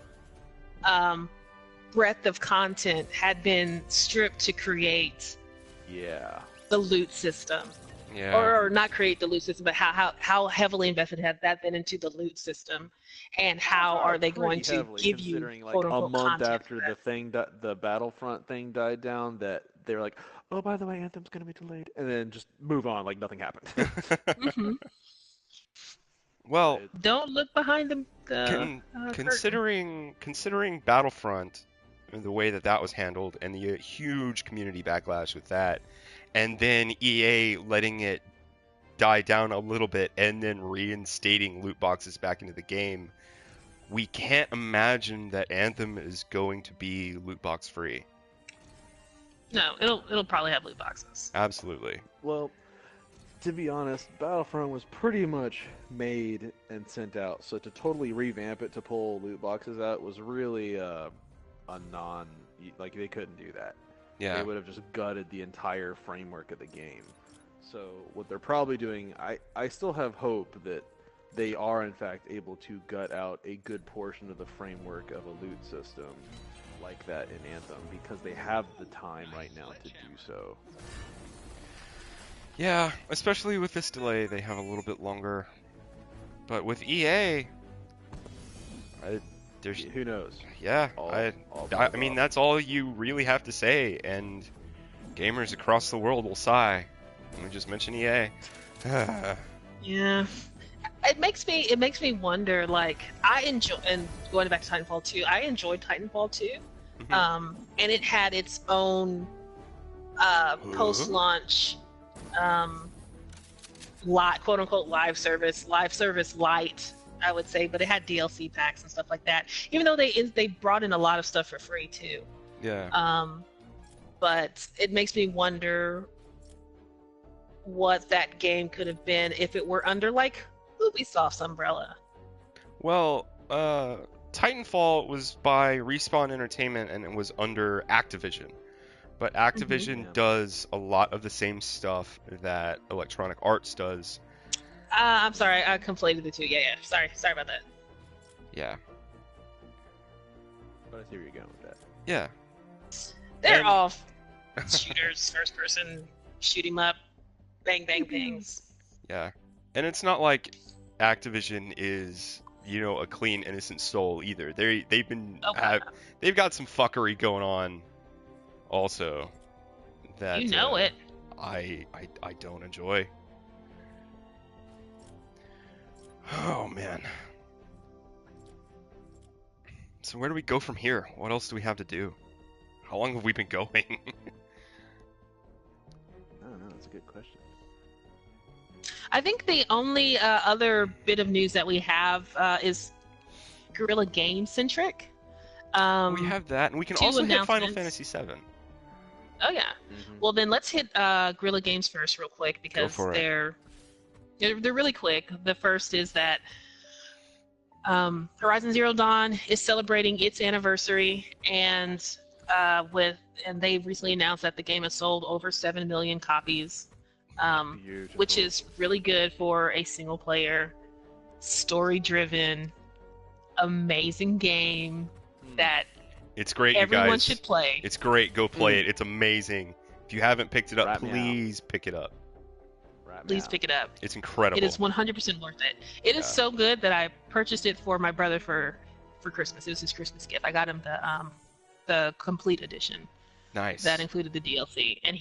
Speaker 1: breadth of content had been stripped to create the loot system.
Speaker 2: Yeah.
Speaker 1: Or not create the loot system, but how heavily invested had that been into the loot system, and how are they going to give you
Speaker 3: like
Speaker 1: quote
Speaker 3: a
Speaker 1: unquote
Speaker 3: month
Speaker 1: content
Speaker 3: after the Battlefront thing died down that they're like, oh, by the way, Anthem's gonna be delayed, and then just move on like nothing happened.
Speaker 1: hmm
Speaker 2: Well,
Speaker 1: Don't look behind the curtain.
Speaker 2: considering Battlefront and the way that was handled and the huge community backlash with that, and then EA letting it die down a little bit and then reinstating loot boxes back into the game, we can't imagine that Anthem is going to be loot box free.
Speaker 1: No, it'll probably have loot boxes.
Speaker 2: Absolutely.
Speaker 3: Well, to be honest, Battlefront was pretty much made and sent out, so to totally revamp it to pull loot boxes out was really a non, like they couldn't do that.
Speaker 2: Yeah.
Speaker 3: They would have just gutted the entire framework of the game. So what they're probably doing, I still have hope that they are in fact able to gut out a good portion of the framework of a loot system like that in Anthem, because they have the time right now to do so.
Speaker 2: Yeah, especially with this delay, they have a little bit longer. But with EA, there's
Speaker 3: Who knows?
Speaker 2: yeah,
Speaker 3: All
Speaker 2: I mean that's all you really have to say, and gamers across the world will sigh. Let me just mention EA.
Speaker 1: Yeah. It makes me wonder, like, I enjoy, and going back to Titanfall 2, I enjoyed Titanfall 2.
Speaker 2: Mhm.
Speaker 1: And it had its own post-launch quote unquote live service light, I would say, but it had DLC packs and stuff like that. Even though they brought in a lot of stuff for free too.
Speaker 2: Yeah.
Speaker 1: But it makes me wonder what that game could have been if it were under like Ubisoft's umbrella.
Speaker 2: Well, Titanfall was by Respawn Entertainment and it was under Activision. But Activision does a lot of the same stuff that Electronic Arts does.
Speaker 1: I'm sorry, I conflated the two. Yeah. Sorry about that.
Speaker 2: Yeah.
Speaker 3: But I see where you're going with that.
Speaker 2: Yeah.
Speaker 1: They're all shooters, first person, shoot 'em up, bang bang things.
Speaker 2: Yeah. And it's not like Activision is, a clean, innocent soul either. They've got some fuckery going on also that
Speaker 1: it.
Speaker 2: I don't enjoy. Oh man. So where do we go from here? What else do we have to do? How long have we been going?
Speaker 3: I don't know. That's a good question.
Speaker 1: I think the only other bit of news that we have is Guerrilla Games centric.
Speaker 2: We have that, and we can also hit Final Fantasy VII.
Speaker 1: Oh yeah.
Speaker 3: Mm-hmm.
Speaker 1: Well then let's hit Guerrilla Games first real quick because they're really quick. The first is that Horizon Zero Dawn is celebrating its anniversary, and they recently announced that the game has sold over 7 million copies, which is really good for a single player, story-driven, amazing game that
Speaker 2: it's great,
Speaker 1: everyone
Speaker 2: you guys
Speaker 1: should play.
Speaker 2: It's great. Go play it. It's amazing. If you haven't picked it up, please pick it up.
Speaker 1: Please pick it up.
Speaker 2: It's incredible.
Speaker 1: It is 100% worth it. It is so good that I purchased it for my brother for Christmas. It was his Christmas gift. I got him the complete edition.
Speaker 2: Nice.
Speaker 1: That included the DLC, and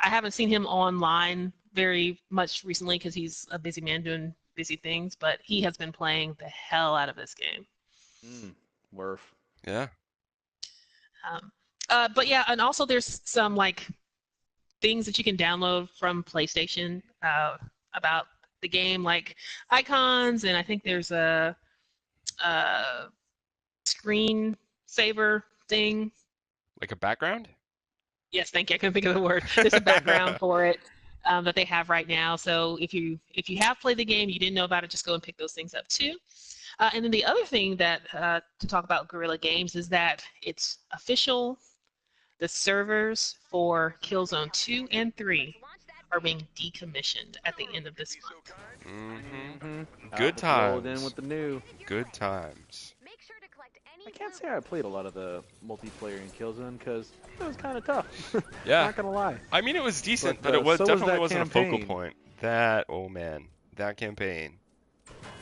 Speaker 1: I haven't seen him online very much recently because he's a busy man doing busy things, but he has been playing the hell out of this game.
Speaker 3: Worth.
Speaker 2: Yeah.
Speaker 1: But yeah, and also there's some like things that you can download from PlayStation about the game, like icons, and I think there's a screen saver thing.
Speaker 2: Like a background?
Speaker 1: Yes, thank you. I couldn't think of the word. There's a background for it that they have right now. So if you have played the game, you didn't know about it, just go and pick those things up too. And then the other thing that to talk about Guerrilla Games is that it's official. The servers for Killzone 2 and 3 are being decommissioned at the end of this month.
Speaker 2: Mm-hmm. Good
Speaker 3: Just rolled in
Speaker 2: times.
Speaker 3: with the new.
Speaker 2: Good times.
Speaker 3: I can't say I played a lot of the multiplayer in Killzone because it was kind of tough.
Speaker 2: Yeah.
Speaker 3: Not gonna lie.
Speaker 2: I mean, it was decent, but
Speaker 3: But
Speaker 2: it was
Speaker 3: so was
Speaker 2: definitely
Speaker 3: that
Speaker 2: wasn't a focal
Speaker 3: campaign.
Speaker 2: point. That, oh man, that campaign.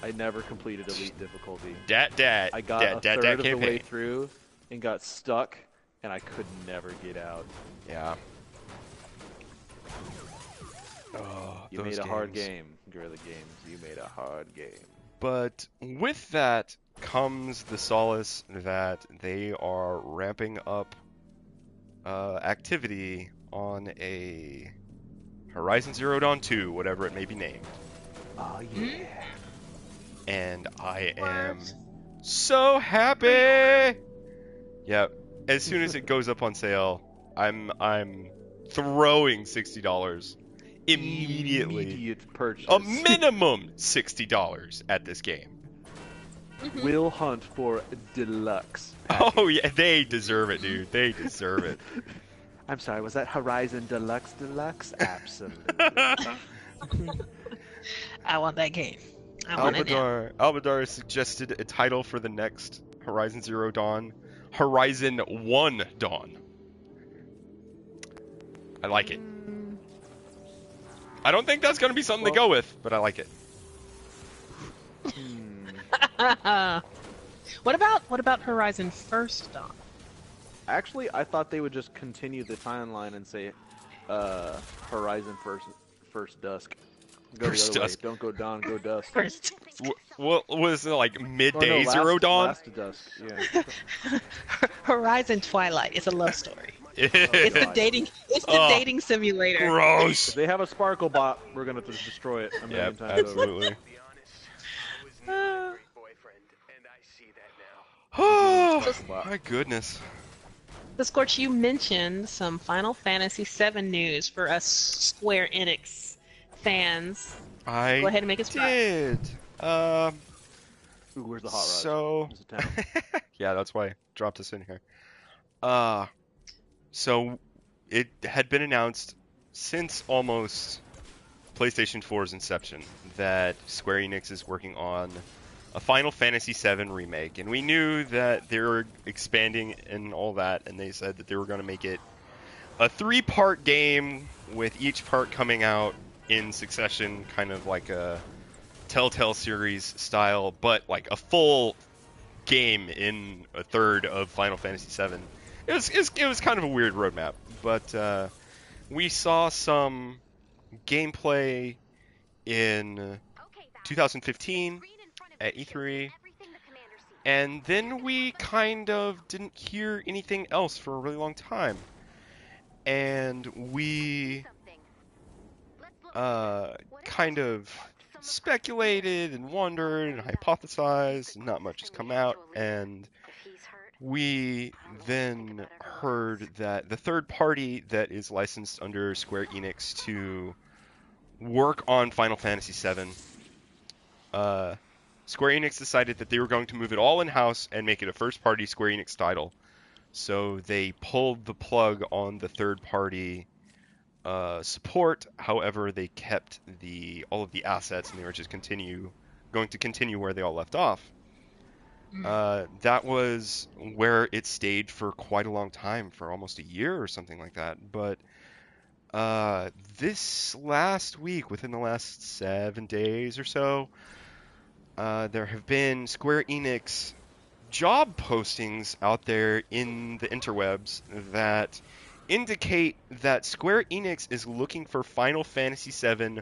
Speaker 3: I never completed elite difficulty.
Speaker 2: Dat,
Speaker 3: I got a third of the way
Speaker 2: campaign.
Speaker 3: through and got stuck, and I could never get out.
Speaker 2: Yeah. Oh,
Speaker 3: You
Speaker 2: those
Speaker 3: made a hard
Speaker 2: games.
Speaker 3: game, Guerrilla Games. You made a hard game.
Speaker 2: But with that comes the solace that they are ramping up activity on a Horizon Zero Dawn 2, whatever it may be named.
Speaker 3: Oh yeah.
Speaker 2: And I am so happy. Yep. As soon as it goes up on sale, I'm throwing $60 immediately.
Speaker 3: Immediate purchase.
Speaker 2: A minimum $60 at this game.
Speaker 3: Will hunt for deluxe. Package.
Speaker 2: Oh yeah, they deserve it, dude. They deserve it.
Speaker 3: I'm sorry, was that Horizon Deluxe Deluxe? Absolutely.
Speaker 1: I want that game. I want it now.
Speaker 2: Albadar suggested a title for the next Horizon Zero Dawn, Horizon 1 Dawn. I like it. I don't think that's going to be something to go with, but I like it.
Speaker 1: What about Horizon First Dawn?
Speaker 3: Actually, I thought they would just continue the timeline and say Horizon First Dusk. Go
Speaker 2: First
Speaker 3: the other
Speaker 2: Dusk.
Speaker 3: way. Don't go dawn, go dusk.
Speaker 1: First.
Speaker 2: What was it, like midday
Speaker 3: Or no,
Speaker 2: Zero Dawn?
Speaker 3: Last to dusk. Yeah.
Speaker 1: Horizon Twilight. It's a love story.
Speaker 2: It's
Speaker 1: It's the dating. It's the dating simulator.
Speaker 3: If
Speaker 2: Gross.
Speaker 3: they have a sparkle bot, we're gonna just destroy it a million
Speaker 2: Yep,
Speaker 3: times over.
Speaker 2: absolutely.
Speaker 4: Be honest, I was never a great boyfriend, and I see that now.
Speaker 2: Oh my goodness.
Speaker 1: So, Scorch, you mentioned some Final Fantasy VII news for us Square Enix fans.
Speaker 2: I
Speaker 1: Go ahead and make it splash.
Speaker 2: did.
Speaker 3: Ooh, where's the hot rod?
Speaker 2: So
Speaker 3: Where's the town?
Speaker 2: yeah, that's why I dropped this in here. So it had been announced since almost PlayStation 4's inception that Square Enix is working on a Final Fantasy VII remake, and we knew that they were expanding and all that, and they said that they were going to make it a 3-part game with each part coming out in succession, kind of like a Telltale series style, but like a full game in a third of Final Fantasy VII. It was kind of a weird roadmap, but we saw some gameplay in 2015 at E3, and then we kind of didn't hear anything else for a really long time. And we kind of speculated and wondered and hypothesized, and not much has come out, and we then heard that the third party that is licensed under Square Enix to work on Final Fantasy VII, Square Enix decided that they were going to move it all in-house and make it a first-party Square Enix title. So they pulled the plug on the third-party support. However, they kept all of the assets, and they were just going to continue where they all left off. That was where it stayed for quite a long time, for almost a year or something like that. But this last week, within the last 7 days or so, there have been Square Enix job postings out there in the interwebs that indicate that Square Enix is looking for Final Fantasy VII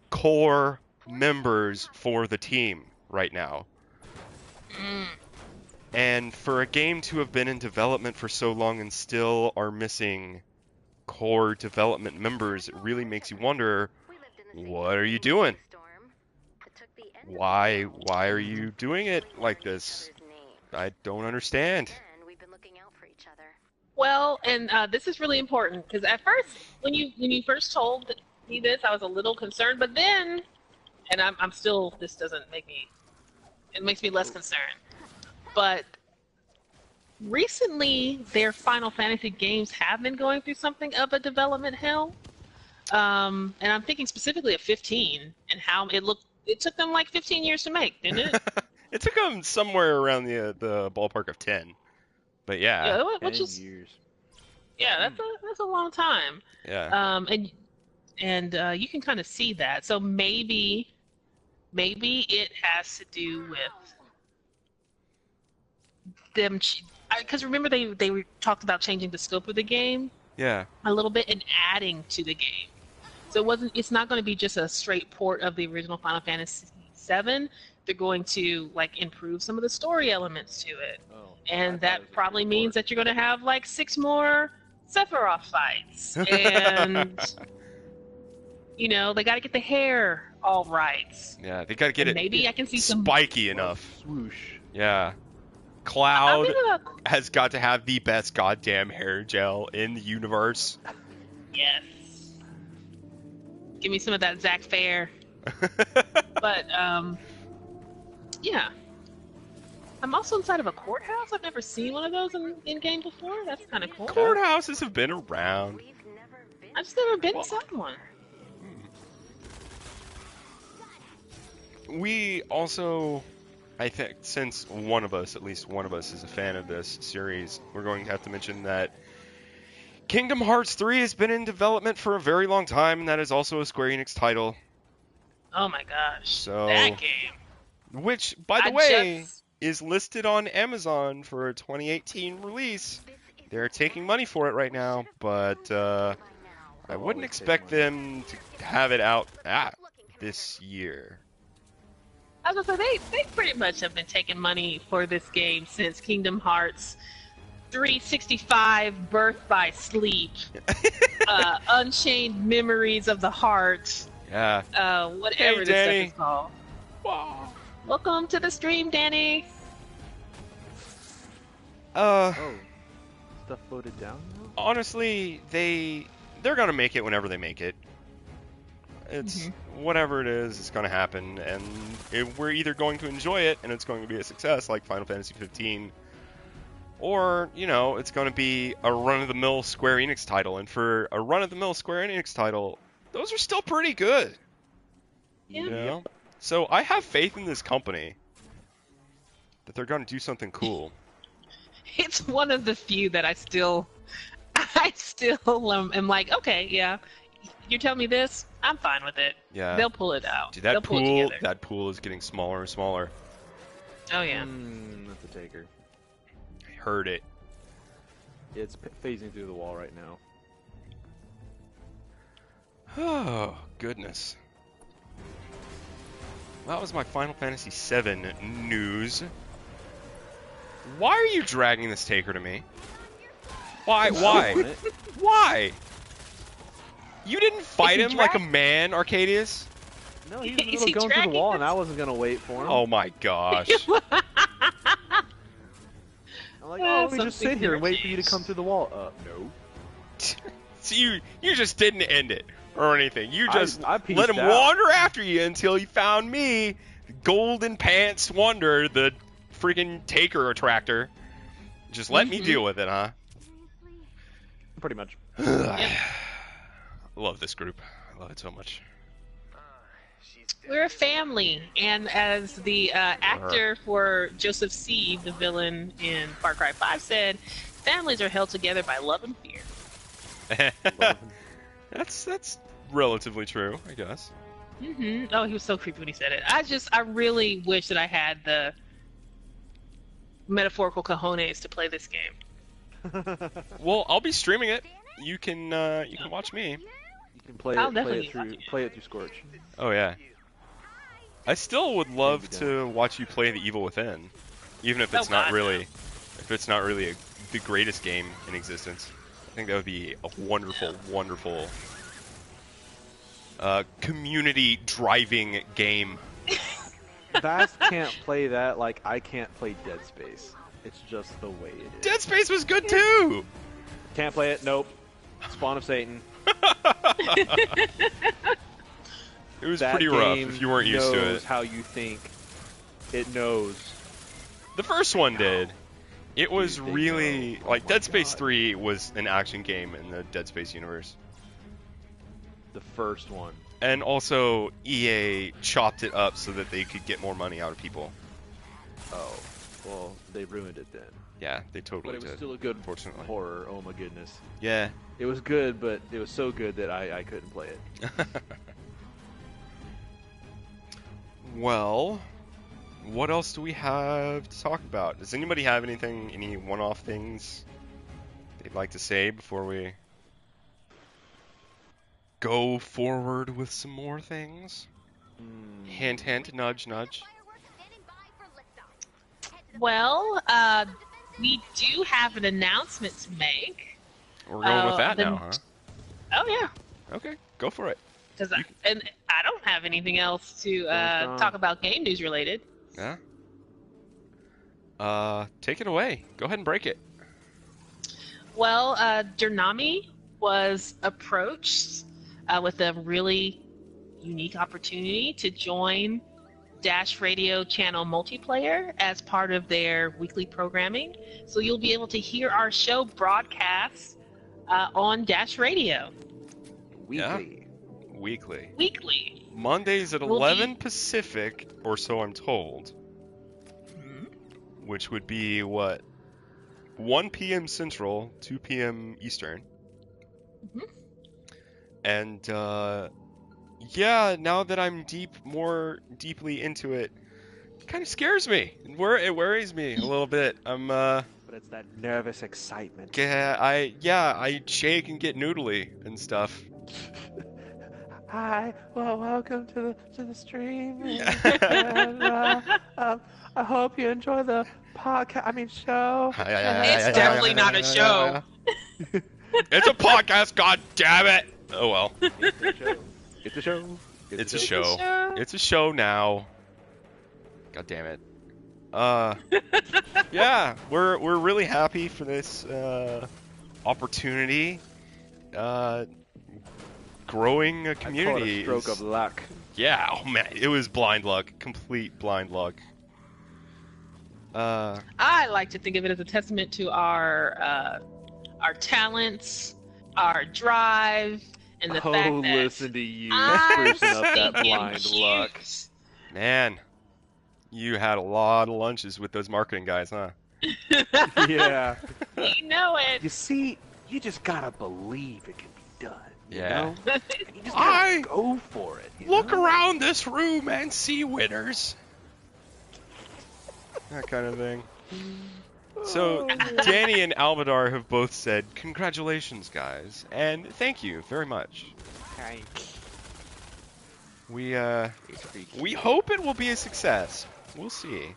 Speaker 2: core members for the team right now. And for a game to have been in development for so long and still are missing core development members, it really makes you wonder, what are you doing? Why are you doing it like this? I don't understand.
Speaker 1: Well, and this is really important because at first, when you first told me this, I was a little concerned, but then, and I'm still. This doesn't make me. It makes me less concerned. But recently, their Final Fantasy games have been going through something of a development hell. And I'm thinking specifically of 15 and how it looked. It took them like 15 years to make, didn't it?
Speaker 2: It took them somewhere around the ballpark of 10. But yeah.
Speaker 1: Yeah,
Speaker 3: 10
Speaker 1: which is
Speaker 3: years.
Speaker 1: yeah, that's a long time.
Speaker 2: Yeah.
Speaker 1: And you can kind of see that. So maybe it has to do with them. Because remember they talked about changing the scope of the game
Speaker 2: Yeah.
Speaker 1: a little bit and adding to the game. So it's not going to be just a straight port of the original Final Fantasy VII. They're going to like improve some of the story elements to it.
Speaker 3: Oh,
Speaker 1: And
Speaker 3: I thought it
Speaker 1: that
Speaker 3: was a
Speaker 1: probably
Speaker 3: report.
Speaker 1: means that you're going to have like 6 more Sephiroth fights. And, you know, they got to get the hair all right.
Speaker 2: Yeah, they gotta get
Speaker 1: And
Speaker 2: it
Speaker 1: maybe I can see some.
Speaker 2: spiky enough.
Speaker 3: Swoosh.
Speaker 2: Yeah.
Speaker 1: I'm
Speaker 2: Cloud
Speaker 1: gonna,
Speaker 2: has got to have the best goddamn hair gel in the universe.
Speaker 1: yes. Give me some of that Zack Fair. But, yeah. I'm also inside of a courthouse. I've never seen one of those in game before. That's kind of cool.
Speaker 2: Courthouses have been around.
Speaker 1: I've just never been inside one.
Speaker 2: We also, I think, since one of us, at least one of us, is a fan of this series, we're going to have to mention that Kingdom Hearts 3 has been in development for a very long time, and that is also a Square Enix title.
Speaker 1: Oh my gosh.
Speaker 2: So,
Speaker 1: that game.
Speaker 2: which, by the way, is listed on Amazon for a 2018 release. They're taking money for it right now, but I wouldn't expect them to have it out this year.
Speaker 1: I was gonna say they pretty much have been taking money for this game since Kingdom Hearts 365 Birth by Sleep, Unchained Memories of the Heart,
Speaker 2: Yeah.
Speaker 1: whatever
Speaker 2: Hey,
Speaker 1: this
Speaker 2: Danny.
Speaker 1: stuff is called.
Speaker 2: Wow.
Speaker 1: Welcome to the stream, Danny.
Speaker 3: Oh. Stuff loaded down now?
Speaker 2: Honestly, they're gonna make it whenever they make it. It's whatever it is, it's gonna happen, and we're either going to enjoy it and it's going to be a success like Final Fantasy 15, or it's going to be a run-of-the-mill Square Enix title. And for a run-of-the-mill Square Enix title, those are still pretty good.
Speaker 1: Yeah.
Speaker 2: You know? So I have faith in this company that they're going to do something cool.
Speaker 1: It's one of the few that I still am like, okay, yeah, you're telling me this, I'm fine with it.
Speaker 2: Yeah.
Speaker 1: They'll pull it out.
Speaker 2: Dude,
Speaker 1: They'll pull it together.
Speaker 2: that pool is getting smaller and smaller.
Speaker 1: Oh yeah.
Speaker 3: That's a taker.
Speaker 2: I heard it.
Speaker 3: It's phasing through the wall right now.
Speaker 2: Oh, goodness. That was my Final Fantasy VII news. Why are you dragging this taker to me? Why? Why? You didn't fight him like a man, Arcadius?
Speaker 3: No, he was in the
Speaker 1: Is
Speaker 3: middle
Speaker 1: he
Speaker 3: of going through the
Speaker 1: dragging
Speaker 3: wall,
Speaker 1: us?
Speaker 3: and I wasn't gonna wait for him.
Speaker 2: Oh my gosh.
Speaker 3: I'm like, oh, let me just
Speaker 1: Something
Speaker 3: sit here and wait for you to
Speaker 1: changed.
Speaker 3: come through the wall. No.
Speaker 2: So you just didn't end it or anything. You just
Speaker 3: I
Speaker 2: let
Speaker 3: peaced
Speaker 2: him
Speaker 3: out.
Speaker 2: wander after you until you found me, Golden Pants Wonder, the freaking taker attractor. Just let me deal with it, huh?
Speaker 3: Pretty much.
Speaker 2: I love this group. I love it so much.
Speaker 1: We're a family, and as the actor for Joseph Seed, the villain in Far Cry 5, said, families are held together by love and fear.
Speaker 2: That's relatively true, I guess.
Speaker 1: Oh, he was so creepy when he said it. I really wish that I had the metaphorical cojones to play this game.
Speaker 2: Well, I'll be streaming it. You can watch me.
Speaker 3: You can play
Speaker 1: I'll
Speaker 3: it
Speaker 1: definitely
Speaker 3: through
Speaker 1: watch it.
Speaker 3: play it through Scorch.
Speaker 2: Oh yeah. I still would love to watch you play The Evil Within, even if it's not really the greatest game in existence. I think that would be a wonderful, wonderful community driving game.
Speaker 3: Vast can't play that like I can't play Dead Space. It's just the way it is.
Speaker 2: Dead Space was good too.
Speaker 3: Can't play it. Nope. Spawn of Satan.
Speaker 2: It was
Speaker 3: That
Speaker 2: pretty rough
Speaker 3: game
Speaker 2: if you weren't used to
Speaker 3: knows
Speaker 2: it.
Speaker 3: how you think. It knows.
Speaker 2: The first one did. It was
Speaker 3: Dude, they
Speaker 2: really
Speaker 3: know. Oh
Speaker 2: like
Speaker 3: my
Speaker 2: Dead Space
Speaker 3: God.
Speaker 2: 3 was an action game in the Dead Space universe.
Speaker 3: The first one.
Speaker 2: And also EA chopped it up so that they could get more money out of people.
Speaker 3: Oh, well, they ruined it then.
Speaker 2: Yeah, they
Speaker 3: But
Speaker 2: totally
Speaker 3: it was
Speaker 2: did.
Speaker 3: still a good
Speaker 2: Unfortunately.
Speaker 3: horror. Oh my goodness.
Speaker 2: Yeah.
Speaker 3: It was good, but it was so good that I couldn't play it.
Speaker 2: Well, what else do we have to talk about? Does anybody have anything, any one-off things they'd like to say before we go forward with some more things? Hint, hint, nudge, nudge.
Speaker 1: Well, we do have an announcement to make.
Speaker 2: We're going with that
Speaker 1: the-
Speaker 2: now, huh?
Speaker 1: Oh yeah,
Speaker 2: Okay, go for it.
Speaker 1: because I don't have anything else to
Speaker 3: strong.
Speaker 1: talk about game news related.
Speaker 2: Yeah. Take it away. Go ahead and break it.
Speaker 1: Well, DerNami was approached with a really unique opportunity to join Dash Radio channel multiplayer as part of their weekly programming. So you'll be able to hear our show broadcast on Dash Radio
Speaker 3: Weekly.
Speaker 2: Weekly.
Speaker 1: weekly.
Speaker 2: Mondays at
Speaker 1: Will
Speaker 2: 11 Pacific, or so I'm told. Which would be, what? 1 p.m. Central, 2 p.m. Eastern.
Speaker 1: Mhm.
Speaker 2: And, yeah, now that I'm more deeply into it, it kind of scares me. It worries me a little bit.
Speaker 3: But it's that nervous excitement.
Speaker 2: I shake and get noodly and stuff.
Speaker 3: Hi, well, welcome to the stream. And, I hope you enjoy the podcast. I mean, show.
Speaker 1: It's definitely not a show.
Speaker 2: It's a podcast, god damn it! Oh well.
Speaker 3: It's a show.
Speaker 2: It's a show. It's a show now. God damn it. Yeah, we're really happy for this opportunity. Growing a community.
Speaker 3: I call it a stroke of luck.
Speaker 2: Yeah, oh man, it was blind luck, complete blind luck.
Speaker 1: I like to think of it as a testament to our talents, our drive, and the fact that
Speaker 3: listen to you
Speaker 1: I'm
Speaker 3: sprucing up that
Speaker 1: stinking
Speaker 3: blind
Speaker 1: cute.
Speaker 3: luck.
Speaker 2: Man, you had a lot of lunches with those marketing guys, huh?
Speaker 3: Yeah.
Speaker 1: You know it.
Speaker 3: You see, you just gotta believe it can be done. You
Speaker 2: Yeah.
Speaker 3: know? You just gotta go for it. you
Speaker 2: Look
Speaker 3: know?
Speaker 2: around this room and see winners. That kind of thing. So, Danny and Alvadar have both said, congratulations, guys, and thank you very much. We hope it will be a success. We'll see.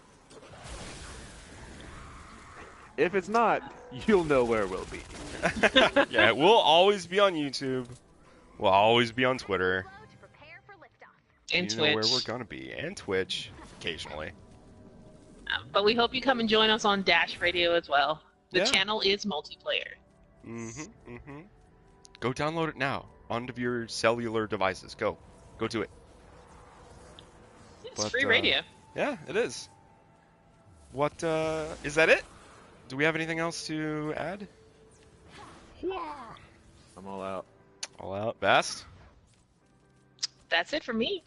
Speaker 3: If it's not, you'll know where we'll be.
Speaker 2: Yeah, we'll always be on YouTube. We'll always be on Twitter.
Speaker 1: And
Speaker 2: You know where
Speaker 1: Twitch.
Speaker 2: we're gonna be, and Twitch, occasionally.
Speaker 1: But we hope you come and join us on Dash Radio as well. The
Speaker 2: Yeah.
Speaker 1: channel is multiplayer.
Speaker 2: Go download it now onto your cellular devices. Go do it.
Speaker 1: It's
Speaker 2: But,
Speaker 1: free radio.
Speaker 2: Yeah, it is. What is that? It? Do we have anything else to add?
Speaker 3: I'm all out.
Speaker 2: All out, best.
Speaker 1: That's it for me.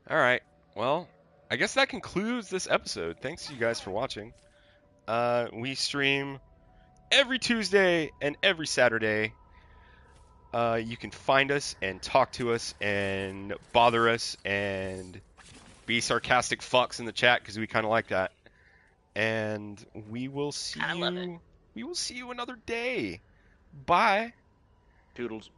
Speaker 2: All right. Well, I guess that concludes this episode. Thanks you guys for watching. We stream every Tuesday and every Saturday. You can find us and talk to us and bother us and be sarcastic fucks in the chat because we kind of like that. And we will see
Speaker 1: I love it.
Speaker 2: We will see you another day. Bye.
Speaker 3: Toodles.